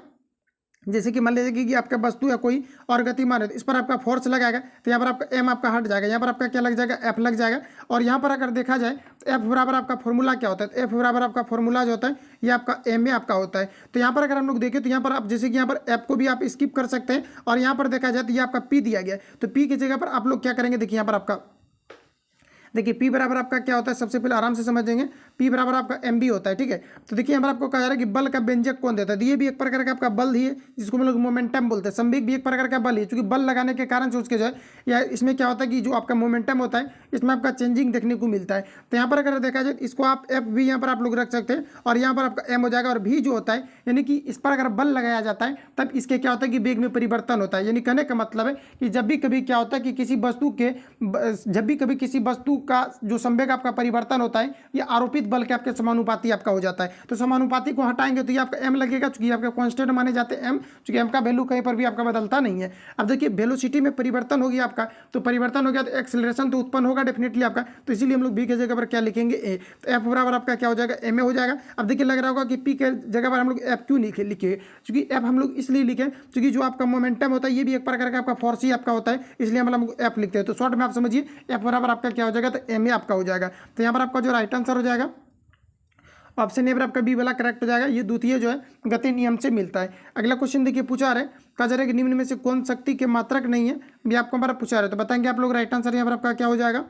जैसे कि मान लीजिए कि आपका वस्तु है कोई और गतिमान है तो इस पर आपका फोर्स लगाएगा तो यहाँ पर आपका एम आपका हट जाएगा, यहाँ पर आपका क्या लग जाएगा एफ लग जाएगा। और यहाँ पर अगर देखा जाए तो एफ बराबर आपका फॉर्मूला क्या होता है, तो एफ बराबर आपका फॉर्मूला जो होता है ये आपका एम ए आपका होता है। तो यहाँ पर अगर हम लोग देखें तो यहाँ पर आप जैसे कि यहाँ पर एफ को भी आप स्किप कर सकते हैं और यहाँ पर देखा जाए तो ये आपका पी दिया गया है। तो पी की जगह पर आप लोग क्या करेंगे, देखिए यहाँ पर आपका देखिए P बराबर आपका क्या होता है, सबसे पहले आराम से समझेंगे। P बराबर आपका MB होता है। ठीक है, तो देखिए यहाँ पर आपको कहा जा रहा है कि बल का व्यंजक कौन देता है। ये भी एक प्रकार का आपका बल ही है जिसको हम लोग मोमेंटम बोलते हैं। संवेग भी एक प्रकार का बल है, क्योंकि बल लगाने के कारण से उसके जो है या इसमें क्या होता है कि जो आपका मोमेंटम होता है इसमें आपका चेंजिंग देखने को मिलता है। तो यहाँ पर अगर देखा जाए इसको आप F भी यहाँ पर आप लोग रख सकते हैं और यहाँ पर आपका M हो जाएगा। और V जो होता है यानी कि इस पर अगर बल लगाया जाता है तब इसके क्या होता है कि वेग में परिवर्तन होता है। यानी कहने का मतलब है कि जब भी कभी क्या होता है कि किसी वस्तु के जब भी कभी किसी वस्तु का जो संवेग आपका परिवर्तन होता है ये आरोपित बल के आपके समानुपाती आपका हो जाता है। तो समानुपाती को हटाएंगे तो ये आपका m लगेगा, चूंकि आपके कांस्टेंट माने जाते हैं m, चूंकि m का वैल्यू कहीं पर भी आपका बदलता नहीं है। अब देखिए वेलोसिटी में परिवर्तन होगी आपका, तो परिवर्तन हो गया तो एक्सेलरेशन तो उत्पन्न होगा डेफिनेटली आपका। तो इसीलिए हम लोग b के जगह पर क्या लिखेंगे a। तो f बराबर आपका क्या हो जाएगा ma हो जाएगा। अब देखिए लग रहा होगा कि p के जगह पर हम लोग f क्यों लिखे, क्योंकि f हम लोग इसलिए लिखे क्योंकि जो आपका मोमेंटम होता है ये भी एक प्रकार का आपका फोर्स ही आपका होता है, इसलिए हम लोग f लिखते हैं। तो शॉर्ट में आप समझिए f बराबर आपका क्या हो जाएगा तो ma आपका हो जाएगा। तो यहाँ पर आपका जो राइट आंसर हो जाएगा ऑप्शन ए पर आपका बी वाला करेक्ट हो जाएगा। ये द्वितीय जो है गति नियम से मिलता है। अगला क्वेश्चन देखिए पूछा रहा है, कहा जा रहा है कि निम्न में से कौन शक्ति के मात्रक नहीं है, भी आपको हमारा पूछा रहा है। तो बताएंगे आप लोग राइट आंसर यहाँ पर आपका क्या हो जाएगा।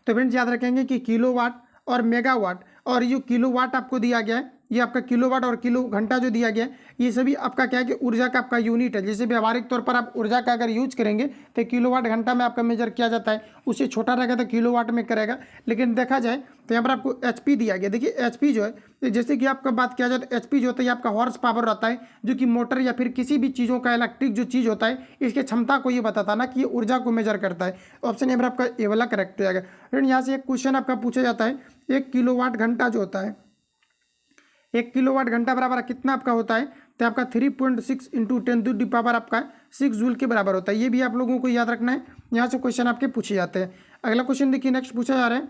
तो फ्रेंड्स याद रखेंगे कि किलोवाट और मेगावाट, और ये किलोवाट आपको दिया गया है, ये आपका किलोवाट और किलो घंटा जो दिया गया है ये सभी आपका क्या है कि ऊर्जा का आपका यूनिट है। जैसे व्यावहारिक तौर पर आप ऊर्जा का अगर यूज करेंगे तो किलोवाट घंटा में आपका मेजर किया जाता है, उससे छोटा रहेगा तो किलोवाट में करेगा। लेकिन देखा जाए तो यहाँ पर आपको एचपी दिया गया। देखिए एचपी जो है जैसे कि आपका बात किया जाए तो एचपी जो होता है आपका हॉर्स पावर रहता है, जो कि मोटर या फिर किसी भी चीज़ों का इलेक्ट्रिक जो चीज़ होता है इसके क्षमता को ये बताता ना कि ये ऊर्जा को मेजर करता है। ऑप्शन यहाँ पर आपका ए वाला करेक्ट हो जाएगा। फ्रेंड यहाँ से एक क्वेश्चन आपका पूछा जाता है, 1 किलोवाट घंटा जो होता है 1 किलोवाट घंटा बराबर कितना आपका होता है, तो आपका 3.6 इंटू 10⁻⁴ आपका 6 जूल के बराबर होता है। ये भी आप लोगों को याद रखना है, यहाँ से क्वेश्चन आपके पूछे जाते हैं। अगला क्वेश्चन देखिए नेक्स्ट पूछा जा रहा है,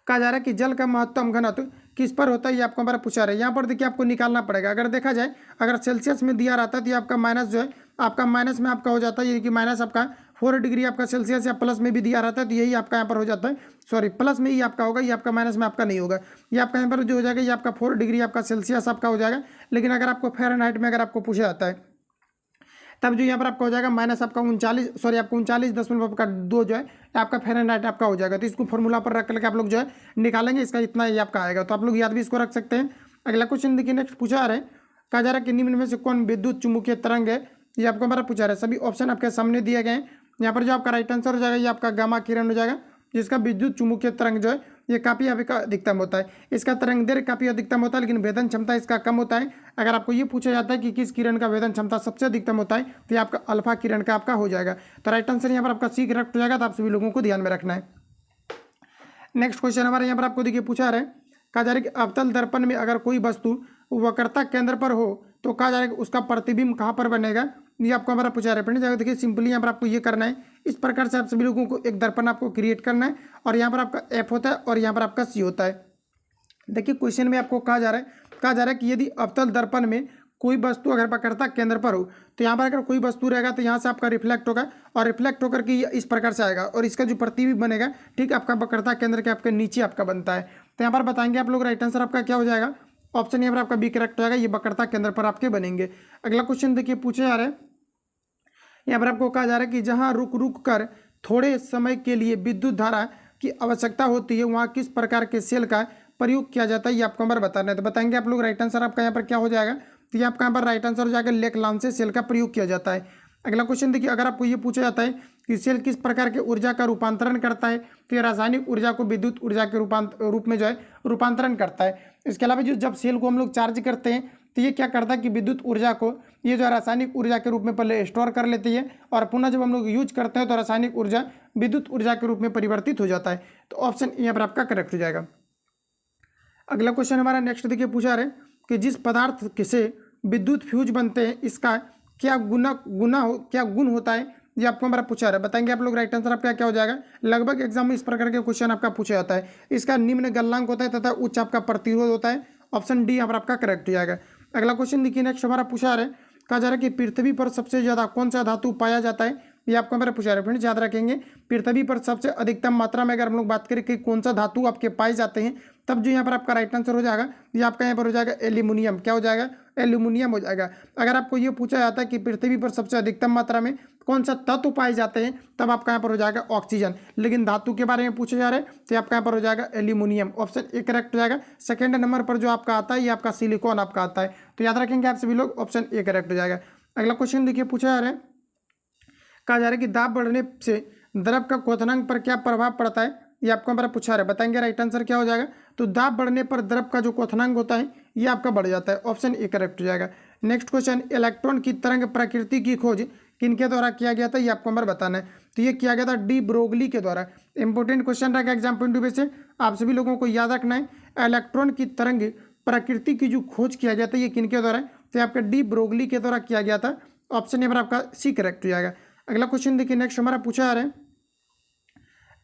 कहा जा रहा है कि जल का महत्तम घनत्व किस पर होता है, ये आपको हमारा पूछा रहा है। यहाँ पर देखिए आपको निकालना पड़ेगा। अगर देखा जाए अगर सेल्सियस में दिया रहता है तो ये आपका माइनस जो है आपका माइनस में आपका हो जाता है, ये कि माइनस आपका 4 डिग्री आपका सेल्सियस, या प्लस में भी दिया रहता है तो यही आपका यहाँ पर हो जाता है, सॉरी प्लस में ही आपका होगा, ये आपका माइनस में आपका नहीं होगा। ये आपका यहाँ पर जो हो जाएगा ये आपका 4 डिग्री आपका सेल्सियस आपका हो जाएगा। लेकिन अगर आपको फ़ारेनहाइट में अगर आपको पूछा जाता है तब जो यहाँ पर आपका हो जाएगा माइनस आपका 39.2 जो है आपका फ़ारेनहाइट आपका हो जाएगा। तो इसको फॉर्मूला पर रख करके आप लोग जो है निकालेंगे, इसका इतना ही आपका आएगा। तो आप लोग याद भी इसको रख सकते हैं। अगला क्वेश्चन देखिए नेक्स्ट पूछा आ रहा है, कहा जा रहा है कि निम्न में से कौन विद्युत चुम्बकीय तरंग है, ये आपको हमारा पूछा रहा है। सभी ऑप्शन आपके सामने दिए गए हैं। यहाँ पर जो आपका राइट आंसर हो जाएगा ये आपका गामा किरण हो जाएगा, जिसका विद्युत चुम्बकीय तरंग जो है ये काफी अधिकतम होता है। इसका तरंग दैर्घ्य काफी अधिकतम होता है, लेकिन वेदन क्षमता इसका कम होता है। अगर आपको ये पूछा जाता है कि किस किरण का वेदन क्षमता सबसे अधिकतम होता है, तो ये आपका अल्फा किरण का आपका हो जाएगा। तो राइट आंसर यहाँ पर आपका सी करेक्ट हो जाएगा। तो आप सभी लोगों को ध्यान में रखना है। नेक्स्ट क्वेश्चन हमारे यहाँ पर आपको देखिए पूछा रहा है, कहा जा रहा है कि अवतल दर्पण में अगर कोई वस्तु वक्रता केंद्र पर हो तो कहा जा रहा है कि उसका प्रतिबिंब कहाँ पर बनेगा, ये आपको हमारा पूछा रहा है। फ्रेंड्स देखिए सिंपली यहाँ पर आपको ये करना है, इस प्रकार से आप सभी लोगों को एक दर्पण आपको क्रिएट करना है, और यहाँ पर आपका एफ होता है और यहाँ पर आपका सी होता है। देखिए क्वेश्चन में आपको कहा जा रहा है कि यदि अवतल दर्पण में कोई वस्तु अगर वक्रता केंद्र पर हो, तो यहाँ पर अगर कोई वस्तु रहेगा तो यहाँ से आपका रिफ्लेक्ट होगा, और रिफ्लेक्ट होकर के इस प्रकार से आएगा, और इसका जो प्रतिबिंब बनेगा ठीक आपका वक्रता केंद्र के आपके नीचे आपका बनता है। तो यहाँ पर बताएंगे आप लोग राइट आंसर आपका क्या हो जाएगा। ऑप्शन यहाँ पर आपका बी करेक्ट हो जाएगा, ये वक्रता केंद्र पर आपके बनेंगे। अगला क्वेश्चन देखिए पूछे जा रहा है, यहाँ पर आपको कहा जा रहा है कि जहाँ रुक रुक कर थोड़े समय के लिए विद्युत धारा की आवश्यकता होती है, वहाँ किस प्रकार के सेल का प्रयोग किया जाता है, ये आपको हमारे बताना है। तो बताएंगे आप लोग राइट आंसर आपका यहाँ पर क्या हो जाएगा। तो ये आपका यहाँ पर राइट आंसर हो जाएगा, लेक लांसे सेल का प्रयोग किया जाता है। अगला क्वेश्चन देखिए, अगर आपको ये पूछा जाता है कि सेल किस प्रकार के ऊर्जा का रूपांतरण करता है, तो ये रासायनिक ऊर्जा को विद्युत ऊर्जा के रूप में जो है रूपांतरण करता है। इसके अलावा जो जब सेल को हम लोग चार्ज करते हैं तो ये क्या करता है कि विद्युत ऊर्जा को ये जो रासायनिक ऊर्जा के रूप में पहले स्टोर कर लेती है, और पुनः जब हम लोग यूज करते हैं तो रासायनिक ऊर्जा विद्युत ऊर्जा के रूप में परिवर्तित हो जाता है। तो ऑप्शन यहाँ पर आपका करेक्ट हो जाएगा। अगला क्वेश्चन हमारा नेक्स्ट देखिए पूछा रहे कि जिस पदार्थ से विद्युत फ्यूज बनते हैं इसका क्या गुण होता है, ये आपको हमारा पूछा रहा है। बताएंगे आप लोग राइट आंसर आपका क्या हो जाएगा। लगभग एग्जाम में इस प्रकार के क्वेश्चन आपका पूछा जाता है। इसका निम्न गलनांक होता है तथा उच्च आपका प्रतिरोध होता है। ऑप्शन डी यहाँ पर आपका करेक्ट हो जाएगा। अगला क्वेश्चन देखिए नेक्स्ट हमारा पूछा रहा है, कहा जा रहा है कि पृथ्वी पर सबसे ज्यादा कौन सा धातु पाया जाता है, ये आपको हमारा पूछा रहा है। फ्रेंड्स याद रखेंगे, पृथ्वी पर सबसे अधिकतम मात्रा में अगर हम लोग बात करें कि कौन सा धातु आपके पाए जाते हैं, तब जो यहाँ पर आपका राइट आंसर हो जाएगा ये आपका यहाँ पर हो जाएगा एल्यूमिनियम। क्या हो जाएगा, एल्यूमिनियम हो जाएगा। अगर आपको ये पूछा जाता है कि पृथ्वी पर सबसे अधिकतम मात्रा में कौन सा तत्व पाए जाते हैं, तब आपका यहाँ पर हो जाएगा ऑक्सीजन। लेकिन धातु के बारे में पूछे जा रहे हैं तो आपका यहाँ पर हो जाएगा एल्यूमिनियम। ऑप्शन ए करेक्ट हो जाएगा। सेकंड नंबर पर जो आपका आता है ये आपका सिलिकॉन आपका आता है। तो याद रखेंगे आप सभी लोग, ऑप्शन ए करेक्ट हो जाएगा। अगला क्वेश्चन देखिए पूछा जा रहा है, कहा जा रहा है कि दाब बढ़ने से द्रव का क्वथनांक पर क्या प्रभाव पड़ता है, ये आपको हमारा पूछा रहा है। बताएंगे राइट आंसर क्या हो जाएगा। तो दाब बढ़ने पर द्रव का जो क्वथनांक होता है ये आपका बढ़ जाता है। ऑप्शन ए करेक्ट हो जाएगा। नेक्स्ट क्वेश्चन, इलेक्ट्रॉन की तरंग प्रकृति की खोज किनके द्वारा किया गया था, ये आपको हमारा बताना है। तो ये किया गया था डी ब्रोगली के द्वारा। इंपोर्टेंट क्वेश्चन रहेगा एग्जाम पॉइंट ऑफ व्यू से, आप सभी लोगों को याद रखना है। इलेक्ट्रॉन की तरंग प्रकृति की जो खोज किया गया था ये किनके द्वारा, तो आपका डी ब्रोगली के द्वारा किया गया था। ऑप्शन यहाँ पर आपका सी करेक्ट हो जाएगा। अगला क्वेश्चन देखिए नेक्स्ट हमारा पूछा जा रहा है,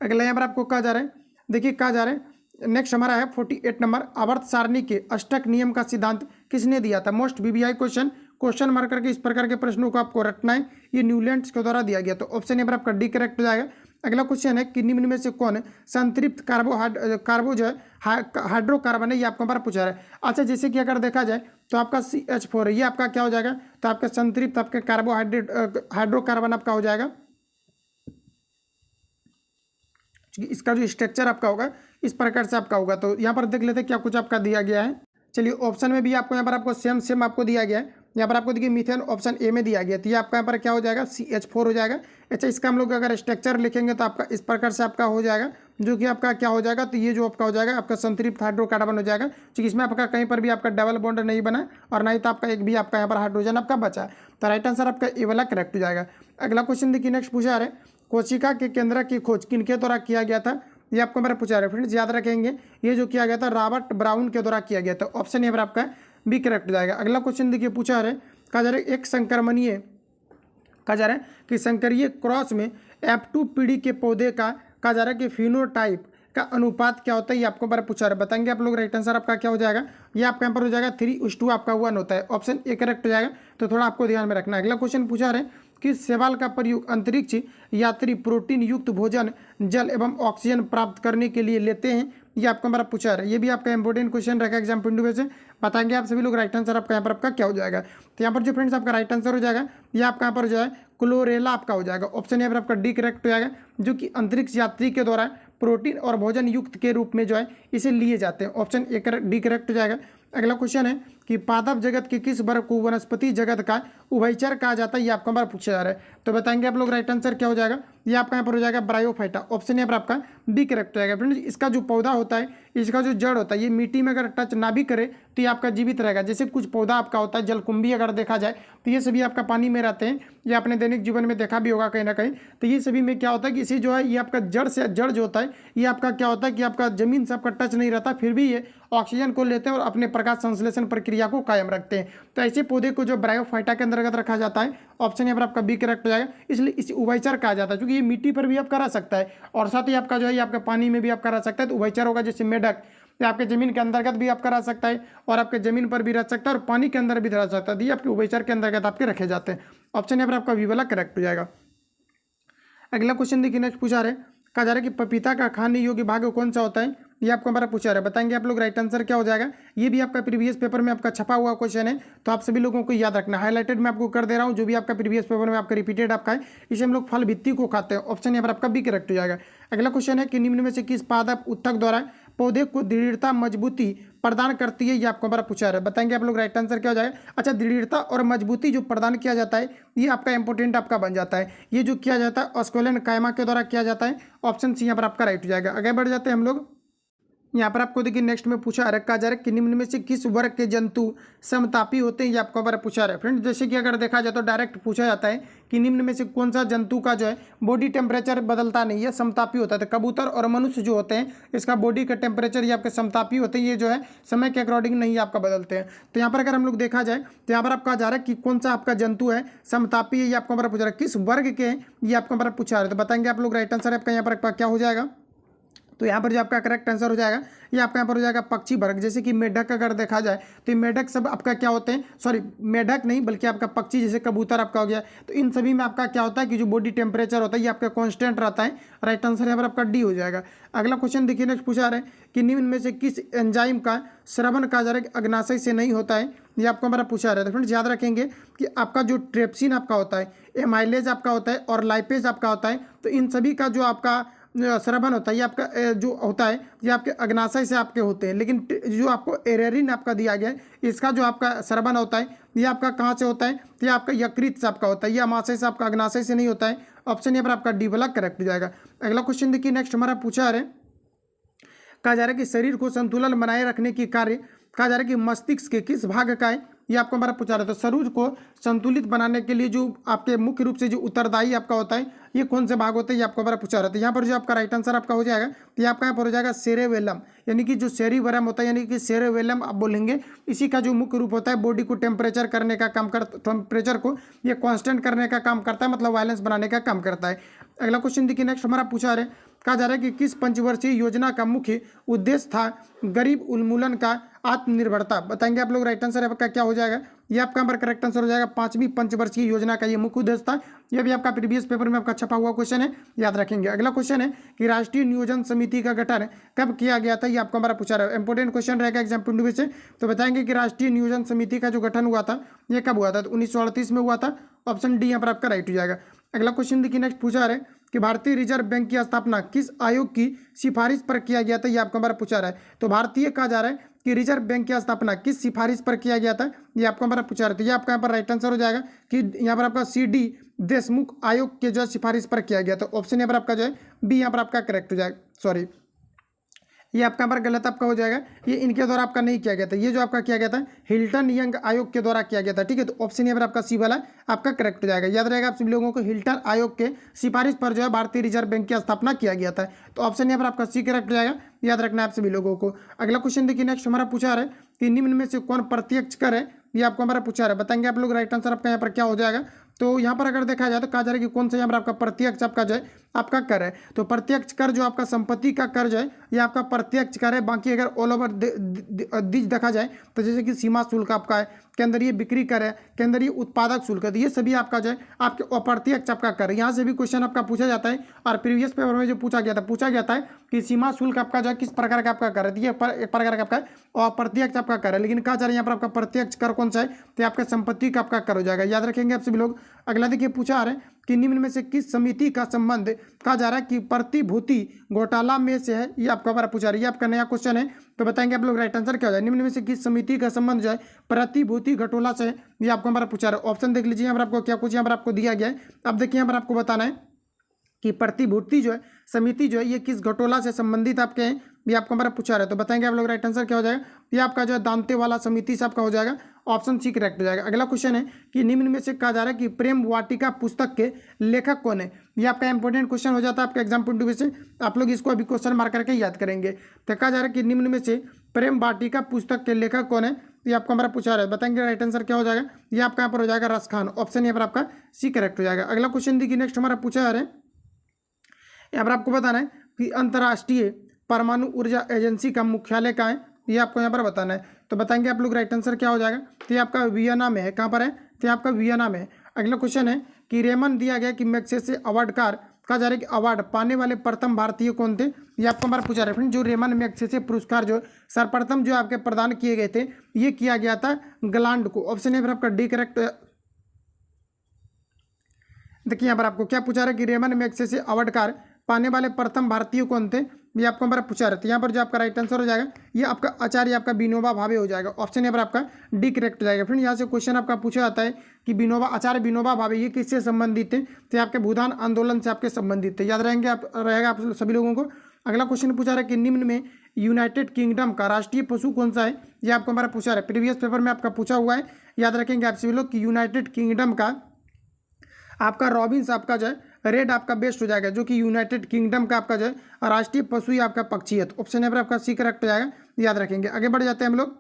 अगला यहाँ पर आपको कहा जा रहा है, देखिए कहा जा रहा है नेक्स्ट हमारा है 48 नंबर, आवर्त सारणी के अष्टक नियम का सिद्धांत किसने दिया था। मोस्ट वीवीआई क्वेश्चन मार करके इस प्रकार के प्रश्नों को आपको रटना है, ये न्यूलैंड्स के द्वारा दिया गया। तो ऑप्शन यहाँ पर आपका डी करेक्ट हो जाएगा। अगला क्वेश्चन है कि निम्न में से कौन संतृप्त कार्बो जो है हाइड्रोकार्बन है, ये आपको हमारा पूछा रहा है। अच्छा जैसे कि अगर देखा जाए तो आपका CH4 है, ये आपका क्या हो जाएगा, तो आपका संतृप्त आपके हाइड्रोकार्बन आपका हो जाएगा। इसका जो स्ट्रक्चर आपका होगा इस प्रकार से आपका होगा। तो यहाँ पर देख लेते हैं क्या कुछ आपका दिया गया है। चलिए ऑप्शन में भी आपको यहाँ पर आपको सेम आपको दिया गया है। यहाँ पर आपको देखिए मीथेन ऑप्शन ए में दिया गया, तो ये आपका यहाँ पर क्या हो जाएगा, CH4 हो जाएगा। अच्छा इसका हम लोग अगर स्ट्रक्चर लिखेंगे तो आपका इस प्रकार से आपका हो जाएगा, जो कि आपका क्या हो जाएगा, तो ये जो आपका हो जाएगा आपका संतृप्त हाइड्रोकार्बन हो जाएगा, क्योंकि इसमें आपका कहीं पर भी आपका डबल बॉन्ड नहीं बना और ना ही तो आपका एक भी आपका यहाँ पर हाइड्रोजन आपका बचा। तो राइट आंसर आपका ए वाला करेक्ट हो जाएगा। अगला क्वेश्चन देखिए नेक्स्ट पूछा रहे, कोशिका के केंद्र की खोज किनके द्वारा किया गया था, ये आपको मेरा पूछा रहा है। फ्रेंड्स याद रखेंगे ये जो किया गया था रॉबर्ट ब्राउन के द्वारा किया गया था। ऑप्शन यहाँ पर आपका बी करेक्ट हो जाएगा। अगला क्वेश्चन देखिए पूछा रहे, कहा जा रहा है एक संक्रमणीय, कहा जा रहा है कि संकरीय क्रॉस में F2 पीढ़ी के पौधे का कहा जा रहा है कि फिनोटाइप का अनुपात क्या होता है, ये आपको बार पूछा रहा है। बताएंगे आप लोग राइट आंसर आपका क्या हो जाएगा, ये आपका यहाँ पर हो जाएगा 3:2 आपका 1 होता है। ऑप्शन ए करेक्ट हो जाएगा। तो थोड़ा आपको ध्यान में रखना है। अगला क्वेश्चन पूछा रहे कि शैवाल का प्रयोग अंतरिक्ष यात्री प्रोटीन युक्त भोजन जल एवं ऑक्सीजन प्राप्त करने के लिए लेते हैं, ये आपका हमारा पूछा रहा है। ये भी आपका इंपॉर्टेंट क्वेश्चन रहेगा एग्जाम पॉइंट ऑफ व्यू से। बताएंगे आप सभी लोग राइट आंसर आपका यहाँ पर आपका क्या हो जाएगा। तो यहाँ पर जो फ्रेंड्स आपका राइट आंसर हो जाएगा ये आपका यहाँ पर जो है क्लोरेला आपका हो जाएगा। ऑप्शन यहाँ पर आपका डी करेक्ट हो जाएगा, जो कि अंतरिक्ष यात्री के द्वारा प्रोटीन और भोजन युक्त के रूप में जो है इसे लिए जाते हैं। ऑप्शन ए डी करेक्ट हो जाएगा। अगला क्वेश्चन है कि पादप जगत के किस वर्ग को वनस्पति जगत का उभयचर कहा जाता है, ये आपका बार पूछा जा रहा है। तो बताएंगे आप लोग राइट आंसर क्या हो जाएगा, ये आपका यहाँ पर हो जाएगा ब्रायोफाइटा। ऑप्शन यहाँ पर आपका बी करेक्ट हो जाएगा। फ्रेंड्स इसका जो पौधा होता है, इसका जो जड़ होता है, ये मिट्टी में अगर टच ना भी करे तो ये आपका जीवित रहेगा। जैसे कुछ पौधा आपका होता है, जलकुंभी अगर देखा जाए तो ये सभी आपका पानी में रहते हैं, ये आपने दैनिक जीवन में देखा भी होगा कहीं ना कहीं। तो ये सभी में क्या होता है कि इसी जो है ये आपका जड़ से जड़ जो होता है ये आपका क्या होता है कि आपका जमीन से आपका टच नहीं रहता, फिर भी ये ऑक्सीजन को लेते हैं और अपने प्रकाश संश्लेषण प्रक्रिया को कायम रखते हैं। तो ऐसे पौधे को जो ब्रायोफाइटा के अंतर्गत रखा जाता है। ऑप्शन यहाँ पर आपका बी करेक्ट हो जाएगा। इसलिए इसे उभयचर कहा जाता है, क्योंकि ये मिट्टी पर भी आप करा सकता है और साथ ही आपका जो है ये आपका पानी में भी आप करा सकता है। तो उभयचर होगा, जैसे मेढक ये आपके जमीन के अंतर्गत भी आप करा सकता है और आपके जमीन पर भी रह सकता है और पानी के अंदर भी रह सकता है। ये आपके उभयचर के अंतर्गत आपके रखे जाते हैं। ऑप्शन यहाँ पर आपका बी वाला करेक्ट हो जाएगा। अगला क्वेश्चन देखिए, नेक्स्ट पूछा रहे, कहा जा रहा है कि पपीता का खाने योग्य भाग कौन सा होता है, ये आपको हमारा पूछा रहा है। बताएंगे आप लोग राइट आंसर क्या हो जाएगा। ये भी आपका प्रीवियस पेपर में आपका छपा हुआ क्वेश्चन है, तो आप सभी लोगों को याद रखना। हाईलाइटेड मैं आपको कर दे रहा हूँ, जो भी आपका प्रीवियस पेपर में आपका रिपीटेड आपका है, इसे हम लोग फल भित्ति को खाते हैं। ऑप्शन यहाँ पर आपका बी करेक्ट हो जाएगा। अगला क्वेश्चन है कि निम्न में से किस पादप उत्तक द्वारा पौधे को दृढ़ता मजबूती प्रदान करती है, ये आपको हमारा पूछा रहा है। बताएंगे आप लोग राइट आंसर क्या हो जाएगा। अच्छा, दृढ़ता और मजबूती जो प्रदान किया जाता है ये आपका इंपॉर्टेंट आपका बन जाता है। ये जो किया जाता है ऑस्कोलन कायमा के द्वारा किया जाता है। ऑप्शन सी यहाँ पर आपका राइट हो जाएगा। आगे बढ़ जाते हैं हम लोग। यहाँ पर आपको देखिए नेक्स्ट में पूछा रखा जा रहा है कि निम्न में से किस वर्ग के जंतु समतापी होते हैं, ये आपको हमारा पूछा रहा है। फ्रेंड्स जैसे कि अगर देखा जाए तो डायरेक्ट पूछा जाता है कि निम्न में से कौन सा जंतु का जो है बॉडी टेम्परेचर बदलता नहीं है, समतापी होता है। तो कबूतर और मनुष्य जो होते हैं इसका बॉडी का टेम्परेचर ये आपके समतापी होते हैं, ये जो है समय के अकॉर्डिंग नहीं आपका बदलते हैं। तो यहाँ पर अगर हम लोग देखा जाए तो यहाँ पर आपका जा रहा है कि कौन सा आपका जंतु है समतापी है, ये आपको हमारा पूछा रहा है। किस वर्ग के ये आपको हमारा पूछा रहा है। तो बताएंगे आप लोग राइट आंसर आपका यहाँ पर क्या हो जाएगा। तो यहाँ पर जो आपका करेक्ट आंसर हो जाएगा ये आपका यहाँ पर हो जाएगा पक्षी वर्ग। जैसे कि मेढक अगर देखा जाए तो ये मेढक सब आपका क्या होते हैं, सॉरी मेढक नहीं बल्कि आपका पक्षी, जैसे कबूतर आपका हो गया। तो इन सभी में आपका क्या होता है कि जो बॉडी टेम्परेचर होता है ये आपका कांस्टेंट रहता है। राइट आंसर यहाँ पर आपका डी हो जाएगा। अगला क्वेश्चन देखिए, नेक्स्ट पूछा रहे कि निम्न में से किस एंजाइम का श्रवण कहा जा रहा है कि अग्नाशय से नहीं होता है, ये आपको हमारा पूछा रहा है। तो फ्रेंड्स याद रखेंगे कि आपका जो ट्रिप्सिन आपका होता है, एमाइलेज आपका होता है और लाइपेज आपका होता है। तो इन सभी का जो आपका श्रवण होता है ये आपका जो होता है ये आपके अग्नाशय से आपके होते हैं। लेकिन जो आपको एरेरिन आपका दिया गया है इसका जो आपका श्रवण होता है ये आपका कहाँ से होता है, ये आपका यकृत से आपका होता है, ये अमाशय से आपका अग्नाशय से नहीं होता है। ऑप्शन यहाँ पर आपका डी वाला करेक्ट हो जाएगा। अगला क्वेश्चन देखिए, नेक्स्ट हमारा पूछा है, कहा जा रहा है कि शरीर को संतुलन बनाए रखने की कार्य कहा जा रहा है कि मस्तिष्क के किस भाग का है, ये आपको हमारा पूछा रहा है। तो शरीर को संतुलित बनाने के लिए जो आपके मुख्य रूप से जो उत्तरदायी आपका होता है ये कौन से भाग होते हैं, ये आपको हमारा पूछा रहा है। तो यहाँ पर जो आपका राइट आंसर आपका हो जाएगा तो ये आपका यहाँ पर हो जाएगा सेरेबेलम, यानी कि जो सेरिबेलम होता है यानी कि सेरेबेलम आप बोलेंगे। इसी का जो मुख्य रूप होता है बॉडी को टेम्परेचर करने का काम टेम्परेचर को ये कांस्टेंट करने का काम करता है, मतलब वायलेंस बनाने का काम करता है। अगला क्वेश्चन देखिए, नेक्स्ट हमारा पूछा रहे, कहा जा रहा है कि किस पंचवर्षीय योजना का मुख्य उद्देश्य था गरीब उन्मूलन का आत्मनिर्भरता। बताएंगे आप लोग राइट आंसर आपका क्या हो जाएगा। ये आपका यहाँ पर करेक्ट आंसर हो जाएगा। 5वीं पंचवर्षीय योजना का ये मुख्य उद्देश्य था। ये भी आपका प्रीवियस पेपर में आपका छपा हुआ क्वेश्चन है, याद रखेंगे। अगला क्वेश्चन है कि राष्ट्रीय नियोजन समिति का गठन कब किया गया था, ये आपको हमारा पूछा रहा है। इंपोर्टेंट क्वेश्चन रहेगा एग्जाम पॉइंट ऑफ व्यू से। तो बताएंगे कि राष्ट्रीय नियोजन समिति का जो गठन हुआ था ये कब हुआ था, तो 1938 में हुआ था। ऑप्शन डी यहाँ पर आपका राइट हो जाएगा। अगला क्वेश्चन देखिए, नेक्स्ट पूछा रहा है कि भारतीय रिजर्व बैंक की स्थापना किस आयोग की सिफारिश पर किया गया था, ये आपको हमारा पूछा रहा है। तो भारतीय कहा जा रहा है कि रिजर्व बैंक की स्थापना किस सिफारिश पर किया गया था, ये आपको हमारा पूछा रहा है। तो ये आपका यहाँ पर राइट आंसर हो जाएगा कि यहाँ पर आपका CD देशमुख आयोग के जो सिफारिश पर किया गया था। ऑप्शन यहाँ पर आपका जो है बी यहाँ पर आपका करेक्ट हो जाएगा। सॉरी, ये आपका पर गलत आपका हो जाएगा, ये इनके द्वारा आपका नहीं किया गया था। ये जो आपका किया गया था हिल्टन यंग आयोग के द्वारा किया गया था, ठीक है। तो ऑप्शन यहाँ पर आपका सी वाला आपका करेक्ट हो जाएगा। याद रहेगा आप सभी लोगों को, हिल्टन आयोग के सिफारिश पर जो है भारतीय रिजर्व बैंक की स्थापना किया गया था। तो ऑप्शन यहाँ पर आपका सी करेक्ट हो जाएगा, याद रखना है आप सभी लोगों को। अगला क्वेश्चन देखिए, नेक्स्ट हमारा पूछा रहा है कि निम्न में से कौन प्रत्यक्ष कर है, ये आपको हमारा पूछा रहा है। बताएंगे आप लोग राइट आंसर आपका यहाँ पर क्या हो जाएगा। तो यहाँ पर अगर देखा जाए तो कहा जा रहा है कि कौन सा यहाँ पर आपका प्रत्यक्ष आपका जो है आपका कर है। तो प्रत्यक्ष कर जो आपका संपत्ति का कर जो है ये आपका प्रत्यक्ष कर है। बाकी अगर ऑल ओवर दिश देखा जाए तो जैसे कि सीमा शुल्क आपका है, के अंदर ये बिक्री कर है, के अंदर ये उत्पादक शुल्क है, तो ये सभी आपका जो है आपके अप्रत्यक्ष आपका कर है। यहाँ से भी क्वेश्चन आपका पूछा जाता है और प्रीवियस पेपर में जो पूछा गया था कि सीमा शुल्क आपका जो है किस प्रकार का आपका कर है। ये एक प्रकार का आपका अप्रत्यक्ष आपका कर है, लेकिन कहा जा रहा है यहाँ पर आपका प्रत्यक्ष कर कौन सा है, तो आपका संपत्ति का आपका कर हो जाएगा। याद रखेंगे आप सभी लोग। अगला देखिए पूछा आ रहा है कि निम्न में से किस समिति का संबंध कहा जा रहा है कि प्रतिभूति घोटाला में से है। ये आपका हमारा पूछा रहा है, ये आपका नया क्वेश्चन है, तो बताएंगे आप लोग राइट आंसर क्या हो जाए। निम्न में से किस समिति का संबंध जो है प्रतिभूति घोटाला से है, ये आपको हमारा पूछा रहा है। ऑप्शन देख लीजिए, यहाँ पर आपको क्या कुछ यहाँ पर आपको दिया गया है। अब देखिए यहाँ पर आपको बताना है कि प्रतिभूति जो है समिति जो है ये किस घोटाला से संबंधित आपके हैं, ये आपको हमारा पूछा रहा है, तो बताएंगे आप लोग राइट आंसर क्या हो जाएगा। ये आपका जो है दांते वाला समिति से आपका हो जाएगा, ऑप्शन सी करेक्ट हो जाएगा। अगला क्वेश्चन है कि निम्न में से कहा जा रहा है कि प्रेम वाटिका पुस्तक के लेखक कौन है। ये आपका इंपॉर्टेंट क्वेश्चन हो जाता है आपका एग्जाम पॉइंट ऑफ व्यू से, आप लोग इसको अभी क्वेश्चन मार्क करके याद करेंगे। तो कहा जा रहा है कि निम्न में से प्रेम वाटिका पुस्तक के लेखक कौन है, ये आपको हमारा पूछा रहा है, बताएंगे राइट आंसर क्या हो जाएगा। ये आपका यहाँ पर हो जाएगा रस खान, ऑप्शन यहाँ पर आपका सी करेक्ट हो जाएगा। अगला क्वेश्चन देखिए नेक्स्ट हमारा पूछा जा रहा है, यहाँ पर आपको बताना है कि अंतर्राष्ट्रीय परमाणु ऊर्जा एजेंसी का मुख्यालय कहाँ है, ये आपको यहाँ पर बताना है, तो बताएंगे आप लोग राइट आंसर क्या हो जाएगा। तो ये आपका वियना में है, कहाँ पर है, तो ये आपका वियना में है। अगला क्वेश्चन है कि रेमन दिया गया कि मैग्सेसे अवार्डकार कहा जा रहा है कि अवार्ड पाने वाले प्रथम भारतीय कौन थे, ये आपको हमारा पूछा रहा है। जो रेमन मैग्सेसे पुरस्कार जो सर्वप्रथम जो आपके प्रदान किए गए थे, ये किया गया था ग्लांड को, ऑप्शन है आपका डी करेक्ट। देखिए यहाँ पर आपको क्या पूछा रहा है कि रेमन मैग्सेसे अवार्डकार पाने वाले प्रथम भारतीय कौन थे, ये आपको हमारा पूछा रहता है। यहाँ पर जो आपका राइट आंसर हो जाएगा ये आपका आचार्य आपका विनोबा भावे हो जाएगा, ऑप्शन यहाँ पर आपका डी करेक्ट हो जाएगा। फ्रेंड यहाँ से क्वेश्चन आपका पूछा जाता है कि आचार्य विनोबा भावे ये किससे संबंधित थे, तो आपके भूदान आंदोलन से आपके संबंधित थे, याद रहेंगे आप सभी लोगों को। अगला क्वेश्चन पूछा रहा है कि निम्न में यूनाइटेड किंगडम का राष्ट्रीय पशु कौन सा है, ये आपको हमारा पूछा रहा है, प्रीवियस पेपर में आपका पूछा हुआ है, याद रखेंगे आप सभी लोग कि यूनाइटेड किंगडम का आपका रॉबिन्स आपका जो है रेड आपका बेस्ट हो जाएगा, जो कि यूनाइटेड किंगडम का आपका जो है राष्ट्रीय पशु ही आपका पक्षी है, तो ऑप्शन यहाँ पर आपका सी करेक्ट हो जाएगा, याद रखेंगे। आगे बढ़ जाते हैं हम लोग।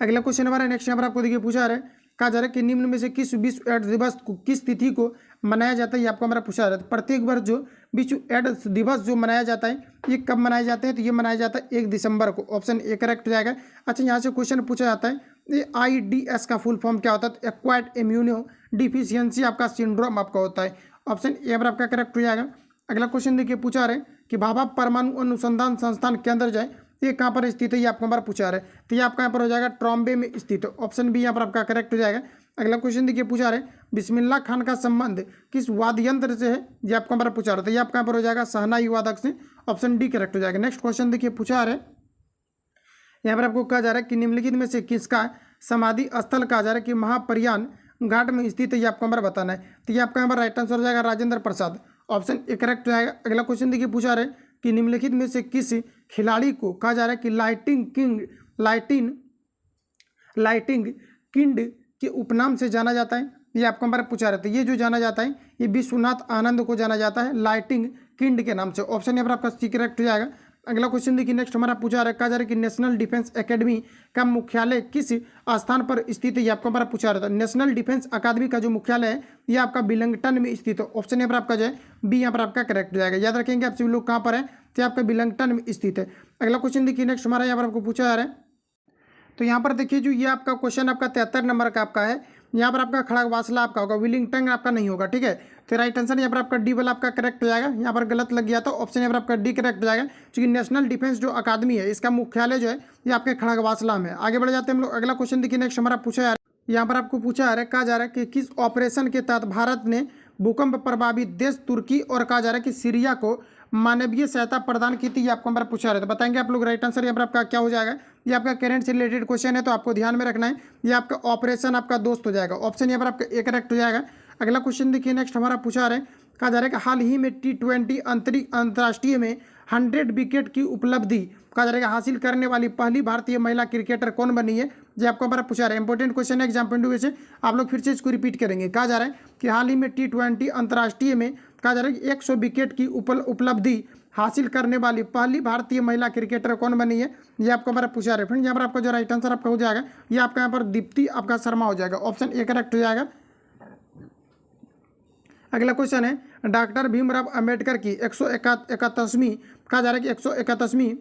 अगला क्वेश्चन हमारा नेक्स्ट यहाँ पर आपको देखिए पूछा रहा है, कहा जा रहा है कि निम्न में से किस विश्व एड्स दिवस को किस तिथि को मनाया जाता है, ये आपको हमारा पूछा रहा है। प्रत्येक वर्ष जो विश्व एड्स दिवस जो मनाया जाता है ये कब मनाए जाते हैं, तो ये मनाया जाता है 1 दिसंबर को, ऑप्शन ए करेक्ट हो जाएगा। अच्छा यहाँ से क्वेश्चन पूछा जाता है ये IDS का फुल फॉर्म क्या होता है, एक्वायर्ड इम्यूनो डिफिशियंसी आपका सिंड्रोम आपका होता है, ऑप्शन ए पर आपका करेक्ट हो जाएगा। अगला क्वेश्चन देखिए पूछा रहे कि भाभा परमाणु अनुसंधान संस्थान केंद्र जो है ये कहाँ पर स्थित है, ये आपको हमारा पूछा रहे, तो ये आपका यहाँ पर हो जाएगा ट्रॉम्बे में स्थित है, ऑप्शन बी यहाँ पर आपका करेक्ट हो जाएगा। अगला क्वेश्चन देखिए पूछा रहे बिस्मिल्लाह खान का संबंध किस वाद्य यंत्र से है, ये आपको हमारा पूछा रहा था, ये आपका यहाँ पर हो जाएगा शहनाई वादक से, ऑप्शन डी करेक्ट हो जाएगा। नेक्स्ट क्वेश्चन देखिए पूछा रहे, यहाँ पर आपको कहा जा रहा है कि निम्नलिखित में से किसका समाधि स्थल कहा जा रहा है कि महाप्रयाण घाट में स्थित है, ये आपको हमारा बताना है, तो ये आपका यहाँ पर राइट आंसर हो जाएगा Rajendra Prasad, option A correct हो जाएगा। अगला क्वेश्चन देखिए पूछा रहे कि निम्नलिखित में से किस खिलाड़ी को कहा जा रहा है कि लाइटिंग किंड के उपनाम से जाना जाता है, ये आपको हमारा पूछा रहता है। ये जो जाना जाता है ये विश्वनाथ आनंद को जाना जाता है लाइटिंग किंड के नाम से, ऑप्शन यहाँ पर आपका सी करेक्ट हो जाएगा। अगला क्वेश्चन देखिए नेक्स्ट हमारा पूछा रखा जा रहा है कि नेशनल डिफेंस एकेडमी का मुख्यालय किस स्थान पर स्थित है, ये आपको हमारा पूछा रहता है। नेशनल डिफेंस अकादमी का जो मुख्यालय है ये आपका विलिंगटन में स्थित है, ऑप्शन यहाँ पर आपका जो है बी यहाँ पर आपका करेक्ट हो जाएगा। याद रखेंगे आप सभी लोग कहाँ पर है, तो आपका विलिंगटन में स्थित है। अगला क्वेश्चन देखिए नेक्स्ट हमारा यहाँ पर आपको पूछा जा रहा है, तो यहाँ पर देखिए जो ये आपका क्वेश्चन आपका 73 नंबर का आपका है, यहाँ पर आपका खड़गवासला आपका होगा, विलिंगटन आपका नहीं होगा, ठीक है। तो राइट आंसर यहाँ पर आपका डी वाला आपका करेक्ट हो जाएगा, यहाँ पर गलत लग गया तो ऑप्शन यहाँ पर आपका डी करेक्ट हो जाएगा, क्योंकि नेशनल डिफेंस जो अकादमी है इसका मुख्यालय जो है ये आपके खड़गवासला में है। आगे बढ़ जाते हैं हम लोग। अगला क्वेश्चन देखिए नेक्स्ट हमारा पूछा जा रहा है, यहाँ पर आपको पूछा जा रहा है, कहा जा रहा है कि किस ऑपरेशन के तहत भारत ने भूकंप प्रभावित देश तुर्की और कहा जा रहा है कि सीरिया को मानवीय सहायता प्रदान की थी, ये आपको हमारा पूछा रहा है, तो बताएंगे आप लोग राइट आंसर यहाँ पर आपका क्या हो जाएगा। ये आपका करंट से रिलेटेड क्वेश्चन है तो आपको ध्यान में रखना है, ये आपका ऑपरेशन आपका दोस्त हो जाएगा, ऑप्शन यहाँ पर आपका ए करेक्ट हो जाएगा। अगला क्वेश्चन देखिए नेक्स्ट हमारा पूछा रहा है, कहा जा रहा है कि हाल ही में T20 अंतर्राष्ट्रीय में 100 विकेट की उपलब्धि कहा जा रहा है हासिल करने वाली पहली भारतीय महिला क्रिकेटर कौन बनी है, ये आपको हमारा पूछा रहा है। इंपॉर्टेंट क्वेश्चन है एग्जाम पॉइंट ऑफ व्यू से, आप लोग फिर से इसको रिपीट करेंगे। कहा जा रहा है कि हाल ही में T20 अंतर्राष्ट्रीय में कहा जा रहा है कि 100 विकेट की उपलब्धि हासिल करने वाली पहली भारतीय महिला क्रिकेटर कौन बनी है, ये आपको हमारा पूछा रहा है। फ्रेंड यहाँ पर आपका जो राइट आंसर आपका हो जाएगा ये आपका यहाँ पर दीप्ति आपका शर्मा हो जाएगा, ऑप्शन ए करेक्ट हो जाएगा। अगला क्वेश्चन है डॉक्टर भीमराव अंबेडकर की 171वीं कहा जा रहा है कि 171वीं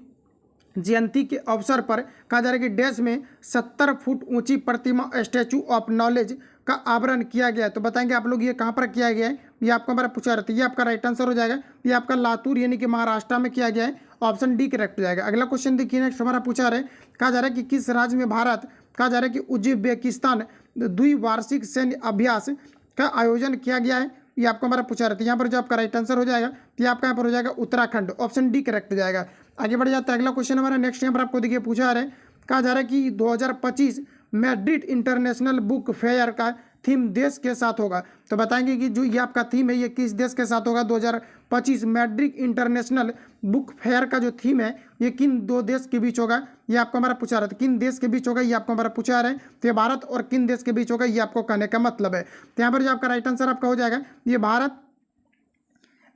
जयंती के अवसर पर कहा जा रहा है कि देश में 70 फुट ऊंची प्रतिमा स्टैचू ऑफ नॉलेज का आवरण किया गया है, तो बताएंगे आप लोग ये कहाँ पर किया गया है, ये आपको हमारा पूछा रहता है। ये आपका राइट आंसर हो जाएगा, ये आपका लातूर यानी कि महाराष्ट्र में किया गया है, ऑप्शन डी करेक्ट हो जाएगा। अगला क्वेश्चन देखिए नेक्स्ट हमारा पूछा रहा है, कहा जा रहा है कि किस राज्य में भारत कहा जा रहा है कि उज्बेकिस्तान द्विवार्षिक सैन्य अभ्यास का आयोजन किया गया है, ये आपको हमारा पूछा रहता है। यहाँ पर जो आपका राइट आंसर हो जाएगा तो ये आपका यहाँ पर हो जाएगा उत्तराखंड, ऑप्शन डी करेक्ट हो जाएगा। आगे बढ़ जाता है, अगला क्वेश्चन हमारा नेक्स्ट यहाँ पर आपको देखिए पूछा रहा है, कहा जा रहा है कि 2025 मैड्रिड इंटरनेशनल बुक फेयर का थीम देश के साथ होगा। तो बताएंगे कि जो ये आपका थीम है ये किस देश के साथ होगा। 2025 मैड्रिड इंटरनेशनल बुक फेयर का जो थीम है ये किन दो देश के बीच होगा, ये आपको हमारा पूछा रहा है। किन देश के बीच होगा ये आपको हमारा पूछा रहा है, तो ये भारत और किन देश के बीच होगा ये आपको कहने का मतलब है। तो यहाँ पर जो आपका राइट आंसर आपका हो जाएगा ये भारत।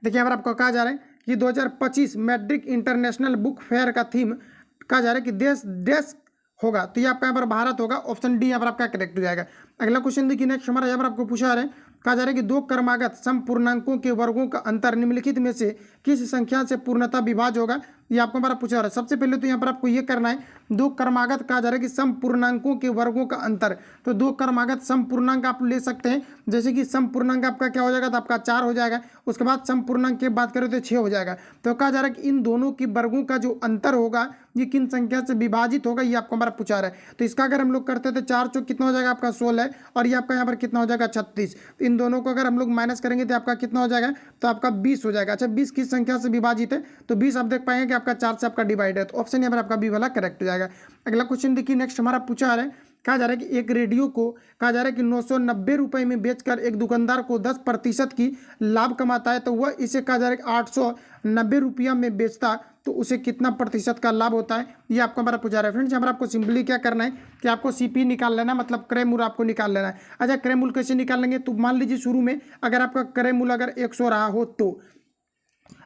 देखिए यहाँ पर आपको कहा जा रहा है कि 2025 मैड्रिड इंटरनेशनल बुक फेयर का थीम कहा जा रहा है कि देश होगा, तो ये आपका यहाँ पर भारत होगा, ऑप्शन डी यहाँ पर आपका करेक्ट हो जाएगा। अगला क्वेश्चन देखिए नेक्स्ट हमारा यहाँ पर आपको पूछा जा रहा है, कहा जा रहा है कि दो क्रमागत समपूर्णांकों के वर्गों का अंतर निम्नलिखित में से किस संख्या से पूर्णतः विभाज्य होगा, ये आपको हमारा पूछा जा रहा है। सबसे पहले तो यहाँ पर आपको ये करना है, दो क्रमागत कहा जा रहा है कि समपूर्णांकों के वर्गों का अंतर। तो दो क्रमागत समपूर्णांक आप ले सकते हैं, जैसे कि समपूर्णांक आपका क्या हो जाएगा, तो आपका 4 हो जाएगा। उसके बाद समपूर्णांक की बात करें तो 6 हो जाएगा। तो कहा जा रहा है कि इन दोनों के वर्गों का जो अंतर होगा ये किन संख्या से विभाजित होगा, ये आपको हमारा पूछा रहा है। तो इसका अगर हम लोग करते हैं तो 4 चौक कितना हो जाएगा आपका 16 और ये आपका यहाँ पर कितना हो जाएगा 36। इन दोनों को अगर हम लोग माइनस करेंगे तो आपका कितना हो जाएगा, तो आपका 20 हो जाएगा। अच्छा 20 किस संख्या से विभाजित है, तो 20 आप देख पाएंगे कि आपका 4 से आपका डिवाइड है, तो ऑप्शन यहाँ पर आपका बी वाला करेक्ट हो जाएगा। अगला क्वेश्चन देखिए नेक्स्ट हमारा पूछा जा रहा है, कहा जा रहा है कि एक रेडियो को कहा जा रहा है कि 990 रुपये में बेचकर एक दुकानदार को 10% की लाभ कमाता है, तो वह इसे कहा जा रहा है कि 890 रुपया में बेचता तो उसे कितना प्रतिशत का लाभ होता है, ये आपको हमारा पूछा रहा है। फ्रेंड्स यहाँ पर आपको सिंपली क्या करना है कि आपको सीपी निकाल लेना, मतलब क्रय मूल्य आपको निकाल लेना है। अच्छा क्रय मूल्य कैसे निकाल लेंगे, तो मान लीजिए शुरू में अगर आपका क्रय मूल्य अगर 100 रहा हो, तो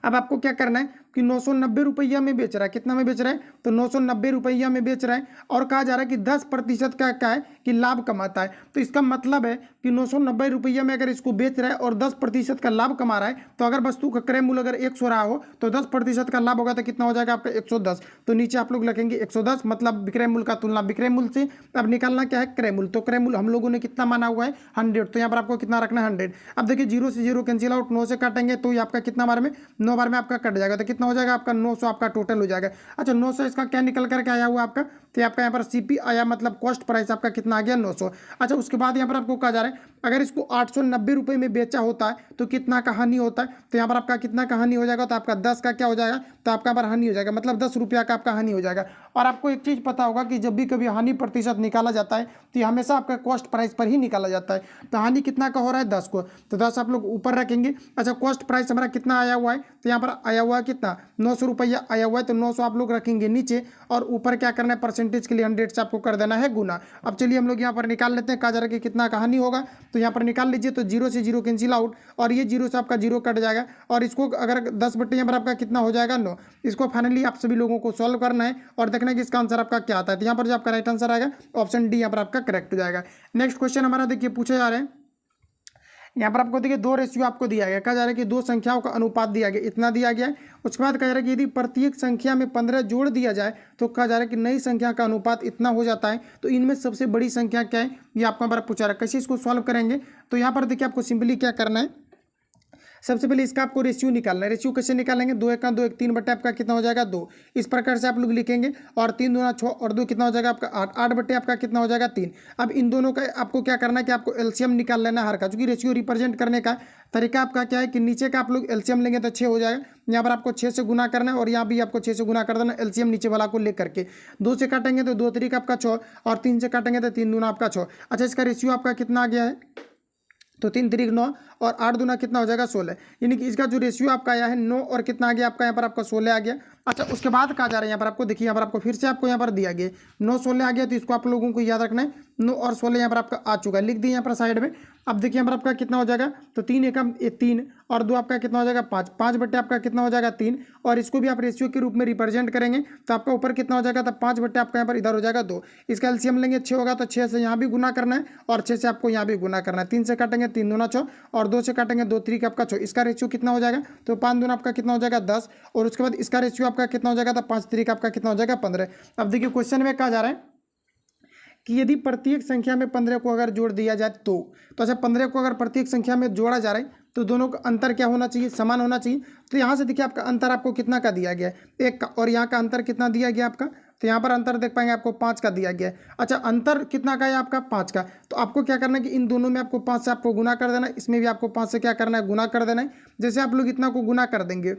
अब आपको क्या करना है कि 990 रुपया में बेच रहा है, कितना में बेच रहा है, तो 990 रुपया में बेच रहा है और कहा जा रहा है कि 10% का क्या है कि लाभ कमाता है। तो इसका मतलब है कि 990 रुपया में अगर इसको बेच रहा है और 10% का लाभ कमा रहा है, तो अगर वस्तु का क्रय मूल्य अगर 100 रहा हो तो 10% का लाभ होगा तो कितना हो जाएगा आपका 110। तो नीचे आप लोग लिखेंगे 110, मतलब विक्रय मूल्य का तुलना विक्रय मूल्य से। अब निकालना क्या है क्रय मूल्य, तो क्रय मूल्य हम लोगों ने कितना माना हुआ है 100, तो यहाँ पर आपको कितना रखना है 100। अब देखिए 0 से 0 कैंसिल आउट, 9 से काटेंगे तो ये आपका कितना बार में 9 बार में आपका कट जाएगा, तो कितना हो जाएगा आपका 900 आपका टोटल हो जाएगा। अच्छा 900 इसका क्या निकल करके आया हुआ आपका, तो आपका यहाँ पर सीपी आया, मतलब कॉस्ट प्राइस आपका कितना आ गया 900। अच्छा उसके बाद यहाँ पर आपको कहा जा रहा है अगर इसको 890 रुपये में बेचा होता है तो कितना का हानि होता है, तो यहाँ पर आपका कितना का हानि हो जाएगा, तो आपका 10 का क्या हो जाएगा, तो आपका यहाँ पर हानि हो जाएगा, मतलब 10 रुपया का आपका हानि हो जाएगा। और आपको एक चीज़ पता होगा कि जब भी कभी हानि प्रतिशत निकाला जाता है तो ये हमेशा आपका कॉस्ट प्राइस पर ही निकाला जाता है। तो हानि कितना का हो रहा है 10 को, तो 10 आप लोग ऊपर रखेंगे। अच्छा कॉस्ट प्राइस हमारा कितना आया हुआ है, तो यहाँ पर आया हुआ है कितना 900 रुपया आया हुआ है, तो 900 आप लोग रखेंगे नीचे और ऊपर क्या करना है परसेंटेज के लिए 100 से आपको कर देना है गुना। अब चलिए हम लोग यहाँ पर निकाल लेते हैं, कहा जा रहा है कि कितना का हानि होगा, तो यहाँ पर निकाल लीजिए। तो 0 से 0 कैंसिल आउट और ये 0 से आपका 0 कट जाएगा और इसको अगर 10 बटे यहाँ पर आपका कितना हो जाएगा 9। इसको फाइनली आप सभी लोगों को सॉल्व करना है और देखना है कि इसका आंसर आपका क्या आता है। तो यहाँ पर जो आपका राइट आंसर आएगा ऑप्शन डी यहाँ पर आपका करेक्ट हो जाएगा। नेक्स्ट क्वेश्चन हमारा देखिए पूछे जा रहे हैं, यहाँ पर आपको देखिए 2 रेशियो आपको दिया गया, कहा जा रहा है कि 2 संख्याओं का अनुपात दिया गया, इतना दिया गया है। उसके बाद कहा जा रहा है कि यदि प्रत्येक संख्या में 15 जोड़ दिया जाए तो कहा जा रहा है कि नई संख्या का अनुपात इतना हो जाता है। तो इनमें सबसे बड़ी संख्या क्या है, ये आपका हमारा पूछा रहा है। कैसे इसको सॉल्व करेंगे, तो यहाँ पर देखिए आपको सिंपली क्या करना है, सबसे पहले इसका आपको रेशियो निकालना है। रेशियो कैसे निकालेंगे, 2 1 2 1 3 बटे आपका कितना हो जाएगा 2, इस प्रकार से आप लोग लिखेंगे। और 3 दूना 6 और 2 कितना हो जाएगा आपका 8, 8 बटे आपका कितना हो जाएगा 3। अब इन दोनों का आपको क्या करना है कि आपको एलसीएम निकाल लेना है हर का, क्योंकि रेशियो रिप्रेजेंट करने का तरीका आपका क्या है कि नीचे का आप लोग एलसीएम लेंगे तो 6 हो जाएगा, यहाँ पर आपको 6 से गुना करना है और यहाँ भी आपको 6 से गुना कर देना एलसीएम नीचे वाला को लेकर के। 2 से काटेंगे तो 2 3 आपका 6 और 3 से काटेंगे तो 3 दूना आपका 6। अच्छा इसका रेशियो आपका कितना आ गया है, तो 3 3 9 और 8 दूना कितना हो जाएगा 16, यानी कि इसका जो रेशियो आपका आया है 9 और कितना आ गया आपका यहाँ पर आपका 16 आ गया। अच्छा उसके बाद कहा जा रहा है यहाँ पर आपको देखिए, यहाँ पर आपको फिर से आपको यहाँ पर दिया गया 9 16 आ गया, तो इसको आप लोगों को याद रखना है 9 और 16 यहाँ पर आपका आ चुका है, लिख दिए यहाँ पर साइड में। अब देखिए यहाँ पर आपका कितना हो जाएगा, तो 3 एकम 3 और 2 आपका कितना हो जाएगा 5, 5 बटे आपका कितना हो जाएगा 3 और इसको भी आप रेशियो के रूप में रिप्रेजेंट करेंगे तो आपका ऊपर कितना हो जाएगा, तो 5 बटे आपका यहाँ पर इधर हो जाएगा 2। इसका एलसीएम लेंगे 6 होगा, तो 6 से यहाँ भी गुना करना है और 6 से आपको यहाँ भी गुना करना है। 3 से काटेंगे 3 दूना 6 और 2 से काटेंगे 2 3 का आपका 6, इसका रेशियो कितना हो जाएगा, तो 5 दूना आपका कितना हो जाएगा 10 और उसके बाद इसका रेशियो आपका कितना हो जाएगा, तो 5 3 का आपका कितना हो जाएगा 15। अब देखिए क्वेश्चन में कहा जा रहा है कि यदि प्रत्येक संख्या में 15 को अगर जोड़ दिया जाए तो अच्छा 15 को अगर प्रत्येक संख्या में जोड़ा जा रहा है तो दोनों का अंतर क्या होना चाहिए, समान होना चाहिए। तो यहाँ से देखिए आपका अंतर आपको कितना का दिया गया है 1 का, और यहाँ का अंतर कितना दिया गया आपका तो यहाँ पर अंतर देख पाएंगे आपको 5 का दिया गया है। अच्छा, अंतर कितना का है आपका 5 का। तो आपको क्या करना है कि इन दोनों में आपको 5 से आपको गुना कर देना है, इसमें भी आपको 5 से क्या करना है, गुना कर देना है। जैसे आप लोग इतना को गुना कर देंगे,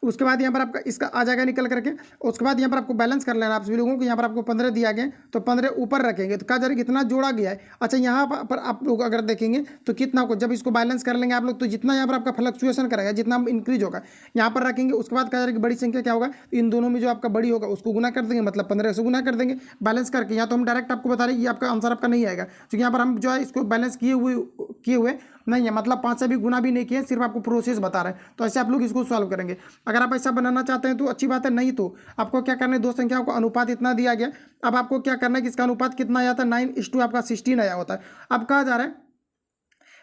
उसके बाद यहाँ पर आपका इसका आ जाएगा निकल करके। उसके बाद यहाँ पर आपको बैलेंस कर लेना आप सभी लोगों को। यहाँ पर आपको 15 दिया गया तो 15 ऊपर रखेंगे तो कहा जा रहा है कितना जोड़ा गया है। अच्छा, यहाँ पर आप लोग अगर देखेंगे तो कितना को जब इसको बैलेंस कर लेंगे आप लोग, तो जितना यहाँ पर आपका फ्लक्चुएशन करेगा, जितना इंक्रीज होगा यहाँ पर रखेंगे। उसके बाद कहा जा रहा है कि बड़ी संख्या क्या होगा, इन दोनों में जो आपका बड़ी होगा उसको गुना कर देंगे, मतलब 15 से गुना कर देंगे बैलेंस करके। यहाँ तो हम डायरेक्ट आपको बता रहे हैं ये आपका आंसर आपका नहीं आएगा, क्योंकि यहाँ पर हम जो है इसको बैलेंस किए हुए नहीं है, मतलब 5 से भी गुना भी नहीं किया, सिर्फ आपको प्रोसेस बता रहे हैं। तो ऐसे आप लोग इसको सॉल्व करेंगे। अगर आप ऐसा बनाना चाहते हैं तो अच्छी बात है, नहीं तो आपको क्या करना है, दो संख्याओं का अनुपात इतना दिया गया। अब आपको क्या करना है कि इसका अनुपात कितना आया था, 9:2 आपका 16 आया होता है। अब कहा जा रहा है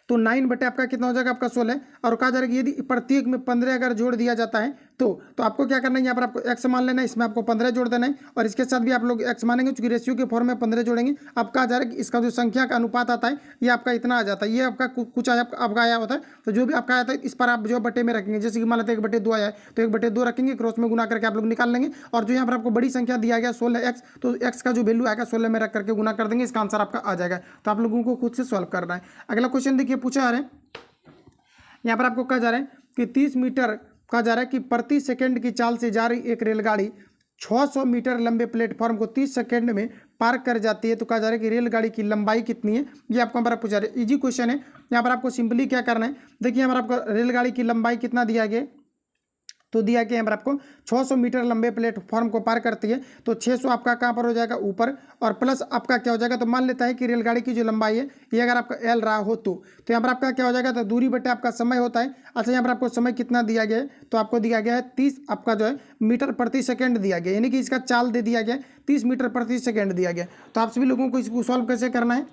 तो 9 बटे आपका कितना हो जाएगा, आपका 16। और कहा जा रहा है कि यदि प्रत्येक में 15 अगर जोड़ दिया जाता है तो आपको क्या करना है, यहाँ पर आपको x मान लेना है, इसमें आपको 15 जोड़ देना है, और इसके साथ भी आप लोग x मानेंगे, चूंकि रेशियो के फॉर्म में 15 जोड़ेंगे। अब कहा जा रहा है कि इसका जो संख्या का अनुपात आता है ये आपका इतना आ जाता है, ये आपका कुछ आपका आया होता है। तो जो भी आपका आया था इस पर आप जो बटे में रखेंगे, जैसे कि मान लेते हैं 1/2 आया है तो 1/2 रखेंगे, क्रॉस में गुना करके आप लोग निकाल लेंगे। और जो यहाँ पर आपको बड़ी संख्या दिया गया 16x, तो x का जो वैल्यू आएगा 16 में रख करके गुना कर देंगे, इसका आंसर आपका आ जाएगा। तो आप लोगों को खुद से सॉल्व करना है। अगला क्वेश्चन देखिए, पूछा जा रहा है यहाँ पर आपको कहा जा रहा है कि 30 मीटर कहा जा रहा है कि प्रति सेकंड की चाल से जा रही एक रेलगाड़ी 600 मीटर लंबे प्लेटफॉर्म को 30 सेकंड में पार कर जाती है। तो कहा जा रहा है कि रेलगाड़ी की लंबाई कितनी है, ये आपको यहाँ पर पूछा रहा है। इजी क्वेश्चन है। यहाँ पर आपको सिंपली क्या करना है, देखिए यहाँ पर आपको रेलगाड़ी की लंबाई कितना दिया गया, तो दिया गया यहाँ पर आपको 600 मीटर लंबे प्लेटफॉर्म को पार करती है। तो 600 आपका कहाँ पर हो जाएगा, ऊपर, और प्लस आपका क्या हो जाएगा, तो मान लेता है कि रेलगाड़ी की जो लंबाई है ये अगर आपका एल रहा हो तो यहाँ पर आपका क्या हो जाएगा, तो दूरी बटे आपका समय होता है। अच्छा, यहाँ पर आपको समय कितना दिया गया है, तो आपको दिया गया है 30 आपका जो है मीटर प्रति सेकेंड दिया गया, यानी कि इसका चाल दे दिया गया 30 मीटर प्रति सेकेंड दिया गया। तो आप सभी लोगों को इसको सॉल्व कैसे करना है,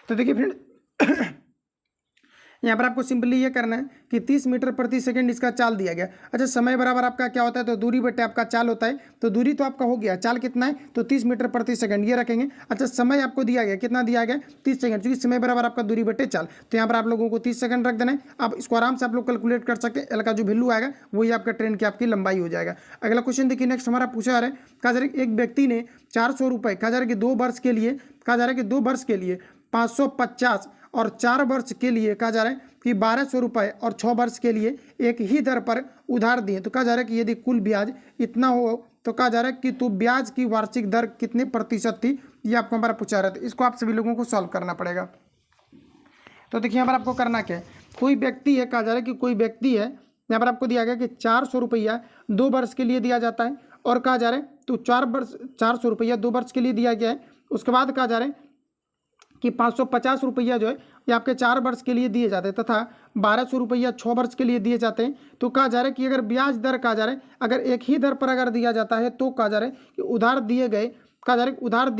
तो देखिए फ्रेंड यहाँ पर आपको सिंपली ये करना है कि 30 मीटर प्रति सेकंड इसका चाल दिया गया। अच्छा, समय बराबर आपका क्या होता है, तो दूरी बटे आपका चाल होता है। तो दूरी तो आपका हो गया, चाल कितना है, तो 30 मीटर प्रति सेकंड ये रखेंगे। अच्छा, समय आपको दिया गया, कितना दिया गया, 30 सेकंड, क्योंकि समय बराबर आपका दूरी बटे चाल। तो यहाँ पर आप लोगों को 30 सेकंड रख देना है। आप इसको आराम से आप लोग कैलकुलेट कर सकते हैं, एल का जो वैल्यू आएगा वही आपका ट्रेन की आपकी लंबाई हो जाएगा। अगला क्वेश्चन देखिए, नेक्स्ट हमारा पूछा जा रहा है, कहा जा रहा है एक व्यक्ति ने 400 रुपये, कहा जा रहा है कि 2 वर्ष के लिए, कहा जा रहा है कि 2 वर्ष के लिए 550 और 4 वर्ष के लिए कहा जा रहा है कि 1200 रुपये और 6 वर्ष के लिए एक ही दर पर उधार दिए। तो कहा जा रहा है कि यदि कुल ब्याज इतना हो तो कहा जा रहा है कि तो ब्याज की वार्षिक दर कितने प्रतिशत थी, ये आपको हमारा पूछा रहा था। इसको आप सभी लोगों को सॉल्व करना पड़ेगा। तो देखिए यहाँ पर आपको करना क्या है, कोई व्यक्ति है, कहा जा रहा है कि कोई व्यक्ति है, यहाँ पर आपको दिया गया कि 400 रुपया 2 वर्ष के लिए दिया जाता है, और कहा जा रहा है तो 400 रुपया 2 वर्ष के लिए दिया गया है। उसके बाद कहा जा रहा है कि 550 रुपया जो है ये आपके 4 वर्ष के लिए दिए जाते हैं, तथा 1200 रुपया 6 वर्ष के लिए दिए जाते हैं। तो कहा जा रहा है कि अगर ब्याज दर, कहा जा रहा है अगर एक ही दर पर अगर दिया जाता है तो कहा जा रहा है कि उधार दिए गए, कहा जा रहा है उधार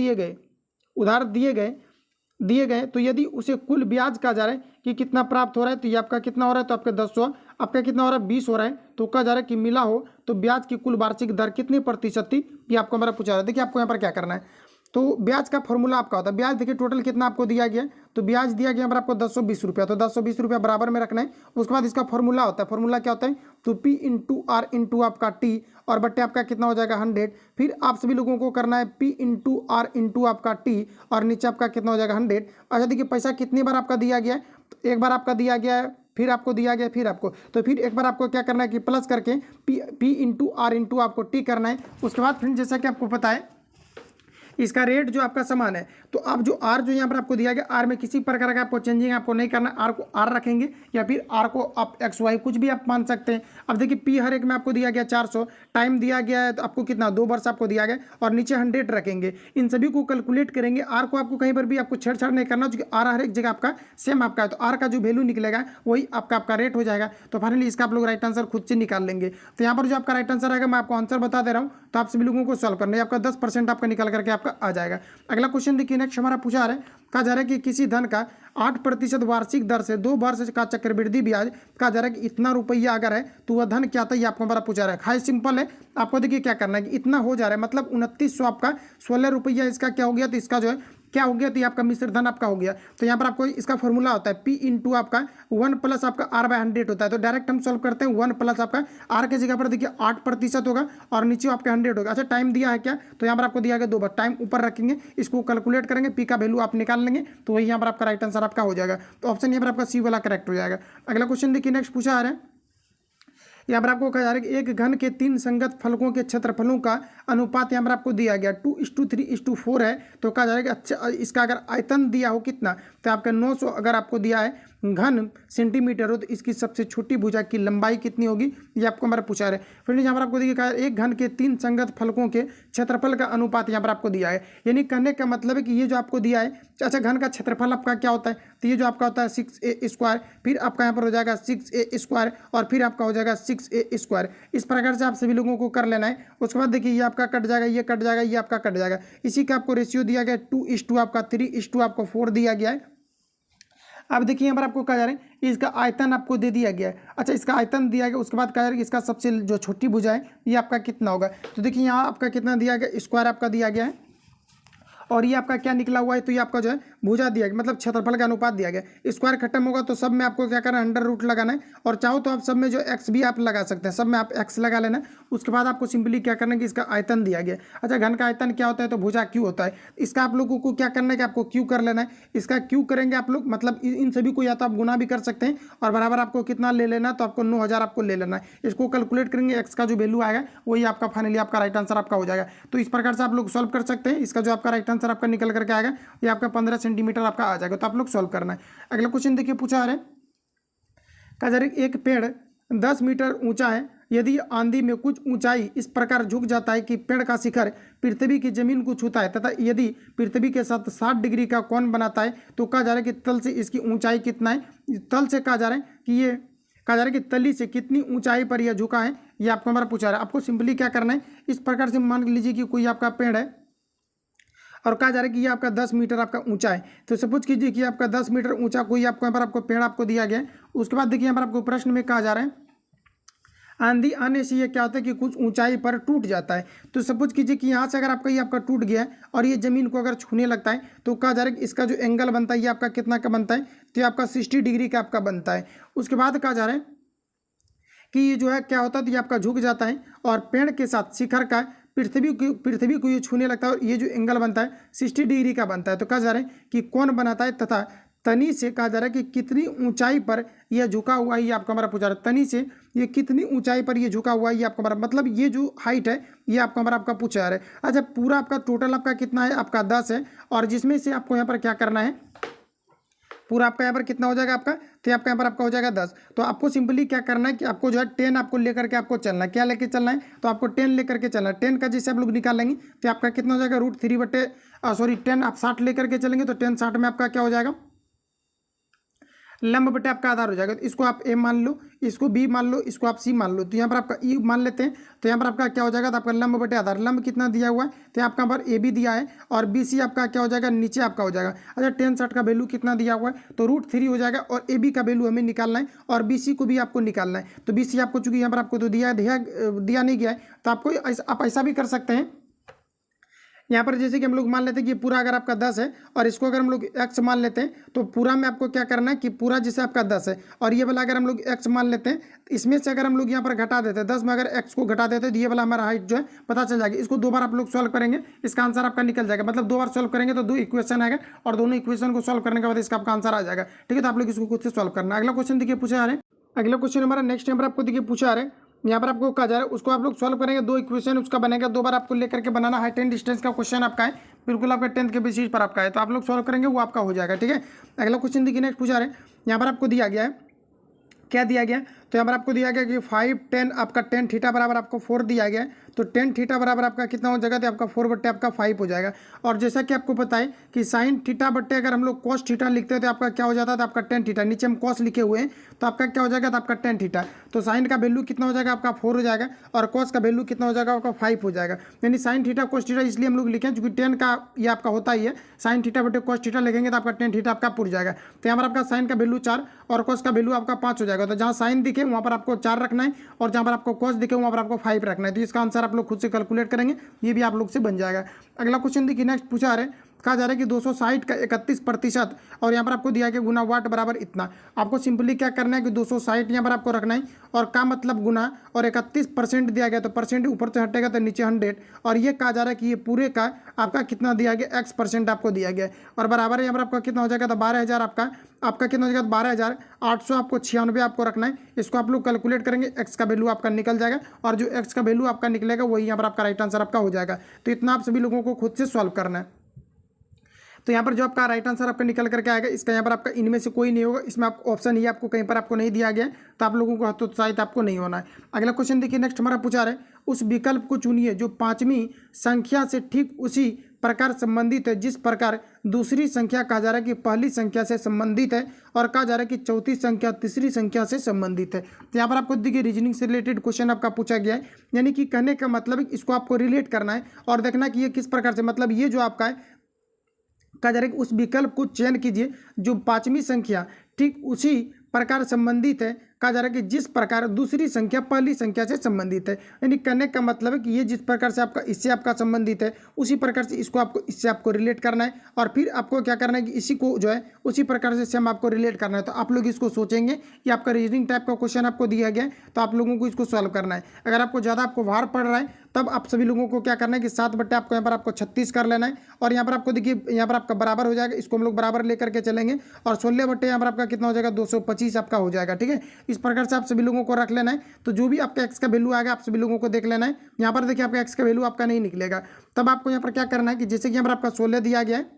दिए गए तो यदि उसे कुल ब्याज कहा जा रहा है कि कितना प्राप्त हो रहा है, तो ये आपका कितना हो रहा है, तो आपका 1000, आपका कितना हो रहा है 20 हो रहा है। तो कहा जा रहा है कि मिला हो तो ब्याज की कुल वार्षिक दर कितनी प्रतिशत थी, ये आपको हमारा पूछा रहा है। देखिए आपको यहाँ पर क्या करना है, तो ब्याज का फॉर्मूला आपका होता है, ब्याज देखिए टोटल कितना आपको दिया गया, तो ब्याज दिया गया पर आपको 1020 रुपया, तो 1020 रुपया बराबर में रखना है। उसके बाद इसका फॉर्मूला होता है, फॉर्मूला क्या होता है, तो P इंटू आर इंटू आपका T और बट्टे आपका कितना हो जाएगा 100। फिर आप सभी लोगों को करना है P इंटू आर इंटू आपका T और नीचे आपका कितना हो जाएगा 100। अच्छा देखिए पैसा कितनी बार आपका दिया गया है, तो एक बार आपका दिया गया है, फिर आपको दिया गया, फिर आपको, तो फिर एक बार आपको क्या करना है कि प्लस करके P इंटू आर इंटू आपको T करना है। उसके बाद फ्रेंड जैसा कि आपको पता है इसका रेट जो आपका समान है, तो आप जो आर जो यहाँ पर आपको दिया गया, आर में किसी प्रकार का आपको चेंजिंग आपको नहीं करना, आर को आर रखेंगे या फिर आर को आप एक्स वाई कुछ भी आप मान सकते हैं। अब देखिए पी हर एक में आपको दिया गया 400, टाइम दिया गया है तो आपको कितना 2 वर्ष आपको दिया गया, और नीचे 100 रखेंगे। इन सभी को कैलकुलेट करेंगे, आर को आपको कहीं पर भी आपको छेड़छाड़ नहीं करना, क्योंकि आर हर एक जगह आपका सेम आपका है, तो आर का जो वैल्यू निकलेगा वही आपका रेट हो जाएगा। तो फाइनली इसका आप लोग राइट आंसर खुद से निकाल लेंगे। तो यहाँ पर जो आपका राइट आंसर आएगा मैं आपको आंसर बता दे रहा हूँ, तो आप सभी लोगों को सॉल्व करना है, आपका 10% आपका निकल करके आपका आ जाएगा। अगला क्वेश्चन देखिए, नेक्स्ट हमारा पूछा रहा है, कहा जा रहा है कि किसी धन का 8% वार्षिक दर से 2 वर्ष का चक्रवृद्धि ब्याज, कहा जा रहा है कि इतना रुपया अगर है तो वह धन क्या था, ये आपको हमारा पूछा रहा है। खाई सिंपल है, आपको देखिए क्या करना है कि इतना हो जा रहा है, मतलब 2900 आपका 16 रुपया इसका क्या हो गया, तो इसका जो है क्या हो गया, तो ये आपका मिश्र धन आपका हो गया। तो यहाँ पर आपको इसका फॉर्मूला होता है P इंटू आपका 1 प्लस आपका R/100 होता है। तो डायरेक्ट हम सॉल्व करते हैं, 1 प्लस आपका R के जगह पर देखिए 8% होगा और नीचे आपका 100 होगा। अच्छा टाइम दिया है क्या, तो यहाँ पर आपको दिया गया 2 बार, टाइम ऊपर रखेंगे, इसको कैलकुलेट करेंगे, P का वैल्यू आप निकाल लेंगे, तो वही यहाँ पर आपका राइट आंसर आपका हो जाएगा। तो ऑप्शन यहाँ पर आपका C वाला करेक्ट हो जाएगा। अगला क्वेश्चन देखिए, नेक्स्ट पूछा आ रहा है, यहाँ पर आपको कहा जा रहा है कि एक घन के 3 संगत फलकों के क्षेत्रफलों का अनुपात यहाँ पर आपको दिया गया 2:3:4 है। तो कहा जा रहा है कि अच्छा इसका अगर आयतन दिया हो कितना, तो आपका 900 अगर आपको दिया है घन सेंटीमीटर हो, तो इसकी सबसे छोटी भुजा की लंबाई कितनी होगी, ये आपको हमारा पूछा है। फिर यहाँ पर आपको देखिए कहा एक घन के 3 संगत फलकों के क्षेत्रफल का अनुपात यहाँ पर आपको दिया है। यानी कहने का मतलब है कि ये जो आपको दिया है, अच्छा घन का क्षेत्रफल आपका क्या होता है, तो ये जो आपका होता है 6a², फिर आपका यहाँ पर हो जाएगा 6a² और फिर आपका हो जाएगा 6a²। इस प्रकार से आप सभी लोगों को कर लेना है। उसके बाद देखिए ये आपका कट जाएगा, ये कट जाएगा, ये आपका कट जाएगा। इसी का आपको रेशियो दिया गया 2:2 आपका 3:2 आपको 4 दिया गया है। अब देखिए यहाँ पर आपको कहा जा रहा है इसका आयतन आपको दे दिया गया है। अच्छा इसका आयतन दिया गया, उसके बाद कहा जा रहा है कि इसका सबसे जो छोटी भुजा है ये आपका कितना होगा। तो देखिए यहाँ आपका कितना दिया गया, स्क्वायर आपका दिया गया है और ये आपका क्या निकला हुआ है, तो ये आपका जो है भुजा दिया गया, मतलब क्षेत्रफल का अनुपात दिया गया। स्क्वायर खत्म होगा तो सब में आपको क्या करना है, अंडर रूट लगाना है, और चाहो तो आप सब में जो एक्स भी आप लगा सकते हैं, सब में आप एक्स लगा लेना। उसके बाद आपको सिंपली क्या करना है कि इसका आयतन दिया गया। अच्छा घन का आयतन क्या होता है, तो भुजा क्यू होता है। इसका आप लोगों को क्या करना है कि आपको क्यू कर लेना है। इसका क्यू करेंगे आप लोग, मतलब इन सभी को या तो आप गुना भी कर सकते हैं और बराबर आपको कितना ले लेना, तो आपको 9000 आपको ले लेना है। इसको कैलकुलेट करेंगे, एक्स का जो वैल्यू आएगा वही आपका फाइनली आपका राइट आंसर आपका हो जाएगा। तो इस प्रकार से आप लोग सॉल्व कर सकते हैं। इसका जो आपका राइट आंसर आपका निकल करके आएगा ये आपका 15 सेंटीमीटर आपका आ जाएगा। तो आप लोग सॉल्व करना है। अगला क्वेश्चन देखिए पूछा है, कहा जा रहा है एक पेड़ 10 मीटर ऊंचा है, यदि आंधी में कुछ ऊंचाई इस प्रकार झुक जाता है कि पेड़ का शिखर पृथ्वी की जमीन को छूता है तथा यदि पृथ्वी के साथ 60 डिग्री का कोण बनाता है, तो कहा जा रहा है कि तल से इसकी ऊंचाई कितना है। तल से कहा जा रहा है कि ये कहा जा रहा है कि तली से कितनी ऊंचाई पर यह झुका है, ये आपको हमारा पूछा रहा है। आपको सिंपली क्या करना है, इस प्रकार से मान लीजिए कि कोई आपका पेड़ है और कहा जा रहा है कि ये आपका 10 मीटर आपका ऊंचा है। तो सपोज कीजिए कि आपका 10 मीटर ऊंचा कोई आपको यहाँ पर आपको पेड़ आपको दिया गया है। उसके बाद देखिए यहाँ पर आपको प्रश्न में कहा जा रहा है आंधी आने से ये क्या होता है कि कुछ ऊंचाई पर टूट जाता है। तो सपोज कीजिए कि यहाँ से अगर आपका ये आपका टूट गया है और ये जमीन को अगर छूने लगता है, तो कहा जा रहा है कि इसका जो एंगल बनता है ये आपका कितना का बनता है, तो ये आपका 60 डिग्री का आपका बनता है। उसके बाद कहा जा रहा है कि ये जो है क्या होता है, तो ये आपका झुक जाता है और पेड़ के साथ शिखर का पृथ्वी को ये छूने लगता है और ये जो एंगल बनता है 60 डिग्री का बनता है। तो कहा जा रहा है कि कौन बनाता है तथा तनी से कहा जा रहा है कि कितनी ऊंचाई पर यह झुका हुआ है, ये आपका हमारा पूछा रहा है। तनी से ये कितनी ऊंचाई पर ये झुका हुआ है, ये आपका हमारा मतलब ये जो हाइट है ये आपका हमारा आपका पूछा जा रहा है। अच्छा पूरा आपका टोटल आपका कितना है, आपका 10 है, और जिसमें से आपको यहाँ पर क्या करना है, पूरा आपका यहाँ पर कितना हो जाएगा आपका, तो आपका यहाँ पर आपका हो जाएगा 10। तो आपको सिंपली क्या करना है कि आपको जो है 10 आपको लेकर के आपको चलना है। क्या लेके चलना है, तो आपको 10 लेकर के चलना है। 10 का जैसे आप लोग निकालेंगे तो आपका कितना हो जाएगा, √3/10 आप 60 लेकर के चलेंगे तो 10 60 में आपका क्या हो जाएगा, लंब बटे आपका आधार हो जाएगा। तो इसको आप ए मान लो, इसको बी मान लो, इसको आप सी मान लो। तो यहाँ पर आपका ई मान लेते हैं, तो यहाँ पर आपका क्या हो जाएगा, तो आपका लंब बटे आधार, लंब कितना दिया हुआ है, तो आपका यहाँ पर ए बी दिया है और बी सी आपका क्या हो जाएगा, नीचे आपका हो जाएगा। अच्छा 10 60 का वैल्यू कितना दिया हुआ है, तो √3 हो जाएगा और ए बी का वैल्यू हमें निकालना है और बी सी को भी आपको निकालना है। तो बी सी आपको चूंकि यहाँ पर आपको तो दिया नहीं गया है, तो आपको आप ऐसा भी कर सकते हैं। यहाँ पर जैसे कि हम लोग मान लेते हैं कि पूरा अगर आपका 10 है और इसको अगर हम लोग x मान लेते हैं, तो पूरा में आपको क्या करना है कि पूरा जैसे आपका 10 है और ये वाला अगर हम लोग x मान लेते हैं, इसमें से अगर हम लोग यहाँ पर घटा देते हैं 10 में अगर x को घटा देते हैं, तो ये वाला हमारा हाइट जो है पता चल जाएगी। इसको 2 बार आप लोग सॉल्व करेंगे, इसका आंसर आपका निकल जाएगा। मतलब 2 बार सॉल्व करेंगे तो 2 इक्वेशन आएगा और दोनों इक्वेशन को सॉल्व करने के बाद इसका आपका आंसर आ जाएगा। ठीक है, तो आप लोग इसको खुद से सॉल्व करना। अगला क्वेश्चन देखिए पूछा जा रहा है, अगला क्वेश्चन हमारा नेक्स्ट यहाँ पर आपको देखिए पूछा आ रहा है, यहाँ पर आपको कहा जा रहा है उसको आप लोग सॉल्व करेंगे, 2 इक्वेशन उसका बनेगा, 2 बार आपको लेकर के बनाना। हाइट एंड डिस्टेंस का क्वेश्चन आपका है, बिल्कुल आपका 10th के बेसिस पर आपका है, तो आप लोग सॉल्व करेंगे वो आपका हो जाएगा। ठीक है, अगला क्वेश्चन देखिए नेक्स्ट पूछा रहे, यहाँ पर आपको दिया गया है, क्या दिया गया, तो यहाँ पर आपको दिया गया कि 5 10 आपका 10 थीटा बराबर आपको 4 दिया गया है। तो 10 थीटा बराबर आपका कितना हो जाएगा, तो आपका 4 बट्टे आपका 5 हो जाएगा। और जैसा कि आपको पता है कि साइन थीटा बट्टे अगर हम लोग कॉस थीटा लिखते हैं तो आपका क्या हो जाता है, तो आपका 10 थीटा, नीचे हम कॉस लिखे हुए हैं तो आपका क्या हो जाएगा, तो आपका 10 थीटा। तो साइन का वैल्यू कितना हो जाएगा, आपका 4 हो जाएगा और कॉस का वैल्यू कितना हो जाएगा, आपका 5 हो जाएगा। यानी साइन थीटा कॉस थीटा इसलिए हम लोग लिखें क्योंकि 10 का ये आपका होता ही है, साइन थीटा बटे कॉस थीटा लिखेंगे तो आपका 10 थीटा आपका पूरा जाएगा। तो यहाँ पर आपका साइन का वैल्यू 4 और कॉस का वैल्यू आपका 5 हो जाएगा। तो जहाँ साइन दिखे वहाँ पर आपको 4 रखना है और जहाँ पर आपको कॉस दिखे वहाँ पर आपको 5 रखना है। तो इसका आंसर आप लोग खुद से कैलकुलेट करेंगे, ये भी आप लोग से बन जाएगा। अगला क्वेश्चन देखिए नेक्स्ट पूछा है, कहा जा रहा है कि 260 का 31% और यहाँ पर आपको दिया गया गुना वाट बराबर इतना। आपको सिंपली क्या करना है कि 260 यहाँ पर आपको रखना है और का मतलब गुना और 31% दिया गया तो परसेंट ऊपर से हटेगा तो नीचे 100 और ये कहा जा रहा है कि ये पूरे का आपका कितना दिया गया x% आपको दिया गया और बराबर यहाँ पर आपका कितना हो जाएगा तो 12,000 आपका कितना हो जाएगा 12,800 आपको 96 आपको रखना है। इसको आप लोग कैलकुलेट करेंगे, एक्स का वैल्यू आपका निकल जाएगा और जो एक्स का वैल्यू आपका निकलेगा वही यहाँ पर आपका राइट आंसर आपका हो जाएगा। तो इतना आप सभी लोगों को खुद से सॉल्व करना है। तो यहाँ पर जो आपका राइट आंसर आपका निकल करके आएगा इसका यहाँ पर आपका इनमें से कोई नहीं होगा, इसमें आप ऑप्शन ही आपको कहीं पर आपको नहीं दिया गया तो आप लोगों को हतोत्साहित आपको नहीं होना है। अगला क्वेश्चन देखिए, नेक्स्ट हमारा पूछा रहा है उस विकल्प को चुनिए जो पांचवी संख्या से ठीक उसी प्रकार संबंधित है जिस प्रकार दूसरी संख्या कहा जा रहा है कि पहली संख्या से संबंधित है और कहा जा रहा है कि चौथी संख्या तीसरी संख्या से संबंधित है। तो यहाँ पर आपको देखिए रीजनिंग से रिलेटेड क्वेश्चन आपका पूछा गया है, यानी कि कहने का मतलब इसको आपको रिलेट करना है और देखना कि ये किस प्रकार से, मतलब ये जो आपका है कहा जा रहा है कि उस विकल्प को चयन कीजिए जो पांचवी संख्या ठीक उसी प्रकार संबंधित है, कहा जा रहा है कि जिस प्रकार दूसरी संख्या पहली संख्या से संबंधित है। यानी कहने का मतलब है कि ये जिस प्रकार से आपका इससे आपका संबंधित है उसी प्रकार से इसको आपको इससे आपको रिलेट करना है और फिर आपको क्या करना है कि इसी को जो है उसी प्रकार से सेम आपको रिलेट करना है। तो आप लोग इसको सोचेंगे कि आपका रीजनिंग टाइप का क्वेश्चन आपको दिया गया है तो आप लोगों को इसको सॉल्व करना है। अगर आपको ज़्यादा आपको भार पड़ रहा है तब आप सभी लोगों को क्या करना है कि 7 बट्टे आपको यहाँ पर आपको 36 कर लेना है और यहाँ पर आपको देखिए यहाँ पर आपका बराबर हो जाएगा, इसको हम लोग बराबर लेकर के चलेंगे और 16 बट्टे यहाँ पर आपका कितना हो जाएगा 225 आपका हो जाएगा। ठीक है, इस प्रकार से आप सभी लोगों को रख लेना है। तो जो भी आपका एक्स का वैल्यू आएगा आप सभी लोगों को देख लेना है। यहाँ पर देखिए आपका एक्स का वैल्यू आपका नहीं निकलेगा, तब आपको यहाँ पर क्या करना है कि जैसे कि यहाँ पर आपका 16 दिया गया है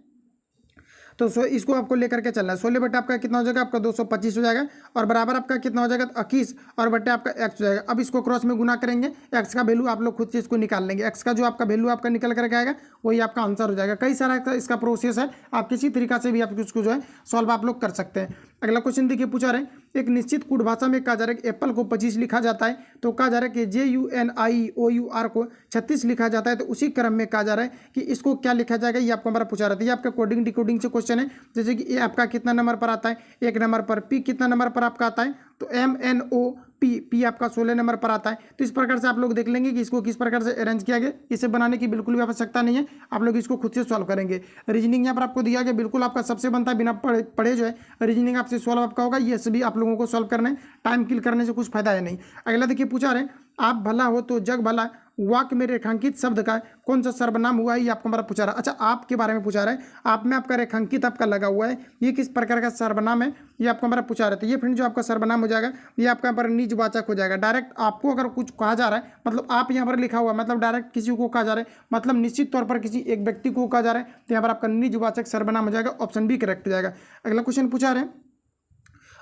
तो इसको आपको लेकर के चलना है। 16 बट्टे आपका कितना हो जाएगा आपका 225 हो जाएगा और बराबर आपका कितना हो जाएगा 21 और बट्टे आपका एक्स हो जाएगा। अब इसको क्रॉस में गुना करेंगे, एक्स का वैल्यू आप लोग खुद से इसको निकाल लेंगे। एक्स का जो आपका वैल्यू आपका निकल करके आएगा वही आपका आंसर हो जाएगा। कई सारा इसका प्रोसेस है, आप किसी तरीका से भी आप इसको जो है सॉल्व आप लोग कर सकते हैं। अगला क्वेश्चन देखिए पूछा रहे एक निश्चित कूट भाषा में कहा जा रहा है कि एप्पल को 25 लिखा जाता है तो कहा जा रहा है कि JUNIOUR को 36 लिखा जाता है तो उसी क्रम में कहा जा रहा है कि इसको क्या लिखा जाएगा, ये आपको हमारा पूछा रहा था। ये आपका कोडिंग डिकोडिंग से क्वेश्चन है, जैसे कि ए आपका कितना नंबर पर आता है 1 नंबर पर, पी कितना नंबर पर आपका आता है तो MNOP आपका 16 नंबर पर आता है। तो इस प्रकार से आप लोग देख लेंगे कि इसको किस प्रकार से अरेंज किया गया। इसे बनाने की बिल्कुल भी आवश्यकता नहीं है, आप लोग इसको खुद से सॉल्व करेंगे। रीजनिंग यहाँ पर आपको दिया गया, बिल्कुल आपका सबसे बनता है बिना पढ़े जो है रीजनिंग आपसे सॉल्व आपका होगा। ये सभी आप लोगों को सॉल्व करना है, टाइम किल करने से कुछ फायदा है नहीं। अगला देखिए पूछा रहे आप भला हो तो जग भला वाक्य में रेखांकित शब्द का कौन सा सर्वनाम हुआ है, ये आपको हमारा पूछा रहा है। अच्छा, आपके बारे में पूछा रहा है, आप में आपका रेखांकित आपका लगा हुआ है, ये किस प्रकार का सर्वनाम है ये आपको हमारा पूछा रहा है। तो ये फ्रेंड जो आपका सर्वनाम हो जाएगा ये आपका यहाँ पर निजवाचक हो जाएगा। डायरेक्ट आपको अगर कुछ कहा जा रहा है मतलब आप यहाँ पर लिखा हुआ है मतलब डायरेक्ट किसी को कहा जा रहा है, मतलब निश्चित तौर पर किसी एक व्यक्ति को कहा जा रहा है तो यहाँ पर आपका निजवाचक सर्वनाम हो जाएगा। ऑप्शन बी करेक्ट हो जाएगा। अगला क्वेश्चन पूछा रहे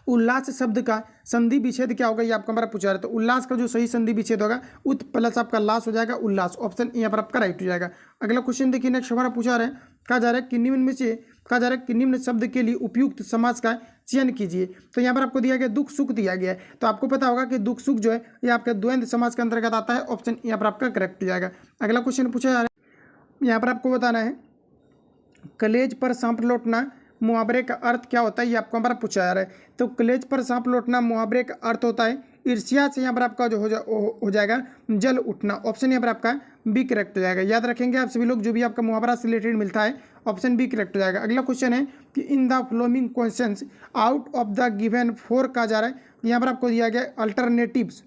उल्लास शब्द का संधि विच्छेद क्या होगा, ये आपका हमारा पूछा रहा है। तो उल्लास का जो सही संधि विच्छेद होगा उत प्लस आपका लास हो जाएगा उल्लास, ऑप्शन यहाँ पर आपका राइट हो जाएगा। अगला क्वेश्चन देखिए नेक्स्ट हमारा पूछा रहा है कहा जा रहा है कि निम्न में से कहा जा रहा है कि निम्न शब्द के लिए उपयुक्त समास का चयन कीजिए। तो यहाँ पर आपको दिया गया दुख सुख दिया गया है, तो आपको पता होगा कि दुख सुख जो है ये आपका द्वंद्व समास के अंतर्गत आता है। ऑप्शन यहाँ पर आपका करेक्ट हो जाएगा। अगला क्वेश्चन पूछा जा रहा है, यहाँ पर आपको बताना है कलेज पर सांप लौटना मुहावरे का अर्थ क्या होता है, ये आपको हमारा पूछा जा रहा है। तो कलेज पर सांप लौटना मुहावरे का अर्थ होता है ईर्ष्या से यहाँ पर आपका जो हो जाएगा जल उठना। ऑप्शन यहाँ पर आपका बी करेक्ट हो जाएगा। याद रखेंगे आप सभी लोग जो भी आपका मुहावरा से रिलेटेड मिलता है ऑप्शन बी करेक्ट हो जाएगा। अगला क्वेश्चन है कि in the flowing questions out of the given 4 कहा जा रहा है, यहाँ पर आपको दिया गया अल्टरनेटिव्स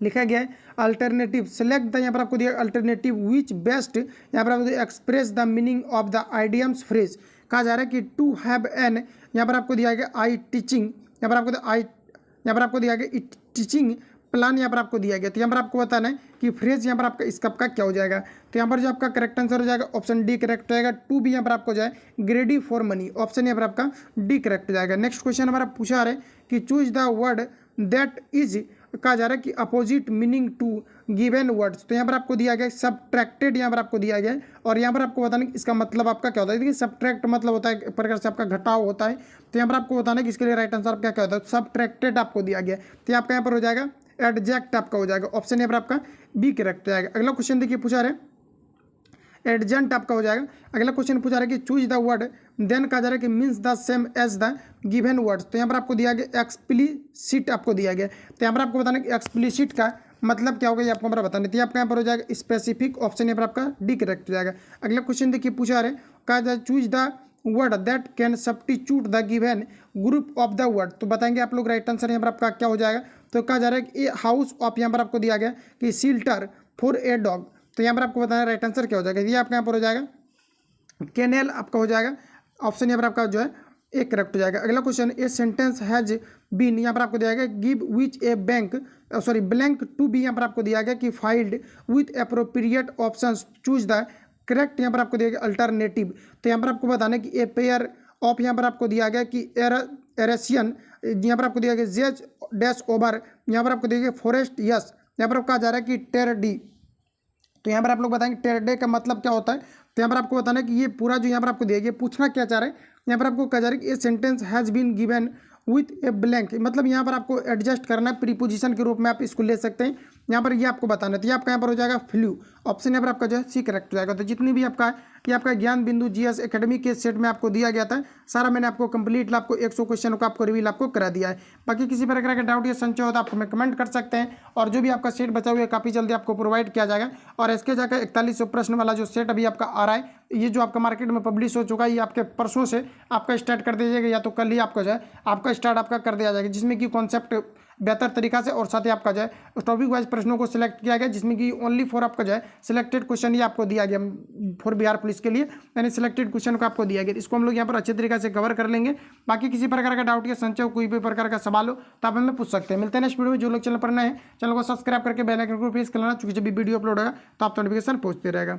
लिखा गया है अल्टरनेटिव सेलेक्ट द, यहाँ पर आपको दिया अल्टरनेटिव विच बेस्ट यहाँ पर आपको express the meaning of the idioms phrase. कहा जा रहा है कि टू हैव एन, यहाँ पर आपको दिया गया आई टीचिंग, यहाँ पर आपको दिया गया टीचिंग प्लान, यहाँ पर आपको दिया गया। तो यहाँ पर आपको बताना है कि फ्रेज यहाँ पर आपका इसका क्या हो जाएगा। तो यहाँ पर जो आपका करेक्ट आंसर हो जाएगा ऑप्शन डी करेक्ट हो जाएगा। 2 भी यहाँ पर आपको जाए ग्रेडी फॉर मनी, ऑप्शन यहाँ पर आपका डी करेक्ट हो जाएगा। नेक्स्ट क्वेश्चन हमारा पूछा रहा है कि choose the word that is, कहा जा रहा है कि opposite meaning to given words. तो यहाँ पर आपको दिया गया सबट्रैक्टेड, यहाँ पर आपको दिया गया है और यहाँ पर आपको बताना कि इसका मतलब आपका क्या होता है। देखिए सबट्रैक्ट मतलब होता है एक प्रकार से आपका घटाव होता है, तो यहाँ पर आपको बताना है कि इसके लिए राइट आंसर क्या क्या होता है। सबट्रैक्टेड आपको दिया गया तो आपका यहाँ पर हो जाएगा एडजेक्ट आपका हो जाएगा, ऑप्शन यहाँ पर आपका बी करेक्ट हो जाएगा। अगला क्वेश्चन देखिए पूछा रहे एडजेंट आपका हो जाएगा। अगला क्वेश्चन पूछा रहा है कि चूज द वर्ड देन कहा जा रहा है कि means the same as the given words. तो यहाँ पर आपको दिया गया एक्सप्लिसिट आपको दिया गया, तो यहाँ पर आपको बताना कि एक्सप्लिसिट का मतलब क्या होगा ये आपको हमारा बताना। तो आपका यहाँ पर हो जाएगा स्पेसिफिक, ऑप्शन यहाँ पर आपका डी करेक्ट हो जाएगा। अगला क्वेश्चन देखिए पूछा रहे कहा जाए choose the word that can substitute the given group of the word. तो बताएंगे आप लोग राइट आंसर यहाँ पर आपका क्या हो जाएगा। तो कहा जा रहा है कि ए हाउस ऑफ, यहाँ पर आपको दिया गया कि शिल्टर फॉर ए डॉग। तो यहाँ पर आपको बताना राइट आंसर क्या हो जाएगा। ये आपका यहाँ पर हो जाएगा कैनेल आपका हो जाएगा ऑप्शन यहाँ पर आपका जो है एक करेक्ट हो जाएगा। अगला question, a sentence has been, यहाँ पर आपको दिया गया give which a bank blank to be, यहाँ पर आपको दिया गया कि filled with appropriate options choose the correct, यहाँ पर आपको दिया गया अल्टरनेटिव। तो यहाँ पर आपको बताना कि ए पेयर ऑफ, यहाँ पर आपको दिया गया कि एरेशियन, यहाँ पर आपको दिया गया जेज डैश ओवर, यहाँ पर आपको दिया गया फॉरेस्ट यस, यहाँ पर आपको कहा जा रहा है कि टेर डी। तो यहाँ पर आप लोग बताएंगे टेर डे का मतलब क्या होता है। तो यहाँ पर आपको बताना है कि ये पूरा जो यहाँ पर आपको दिया गया पूछना क्या चाह रहे हैं। यहाँ पर आपको कहा जा रहा है कि a sentence has been given with a blank, मतलब यहाँ पर आपको एडजस्ट करना है, प्रीपोजिशन के रूप में आप इसको ले सकते हैं। यहाँ पर ये आपको बताना है। तो ये आपका यहाँ पर हो जाएगा फ्लू, ऑप्शन यहाँ पर आपका जो है सी करेक्ट हो जाएगा। तो जितनी भी आपका ये आपका ज्ञान बिंदु जीएस एकेडमी के सेट में आपको दिया गया था सारा मैंने आपको कंप्लीट आपको 100 क्वेश्चन का आपको रिवील आपको करा दिया है। बाकी किसी प्रकार का डाउट या संशय हो तो आप हमें कमेंट कर सकते हैं, और जो भी आपका सेट बचा हुआ है काफ़ी जल्दी आपको प्रोवाइड किया जाएगा। और इसके जाकर 4100 प्रश्न वाला जो सेट अभी आपका आ रहा है, ये जो आपका मार्केट में पब्लिश हो चुका है, ये आपके परसों से आपका स्टार्ट कर दीजिएगा, या तो कल ही आपका जो है आपका स्टार्ट आपका कर दिया जाएगा, जिसमें कि कॉन्सेप्ट बेहतर तरीका से और साथ ही आपका जो है टॉपिक वाइज प्रश्नों को सिलेक्ट किया गया, जिसमें कि ओनली फॉर आपका जो है सिलेक्टेड क्वेश्चन ही आपको दिया गया फॉर बिहार पुलिस के लिए, यानी सिलेक्टेड क्वेश्चन को आपको दिया गया। इसको हम लोग यहाँ पर अच्छे तरीके से कवर कर लेंगे। बाकी किसी प्रकार का डाउट या संशय हो, कोई भी प्रकार का सवाल हो तो आप हमें पूछ सकते हैं। मिलते हैं नेक्स्ट वीडियो में। जो लोग चैनल पर नए हैं चैनल को सब्सक्राइब करके बेल आइकन को प्रेस कर लेना, क्योंकि जब भी वीडियो अपलोड होगा तो आप नोटिफिकेशन पहुंचते रहेगा।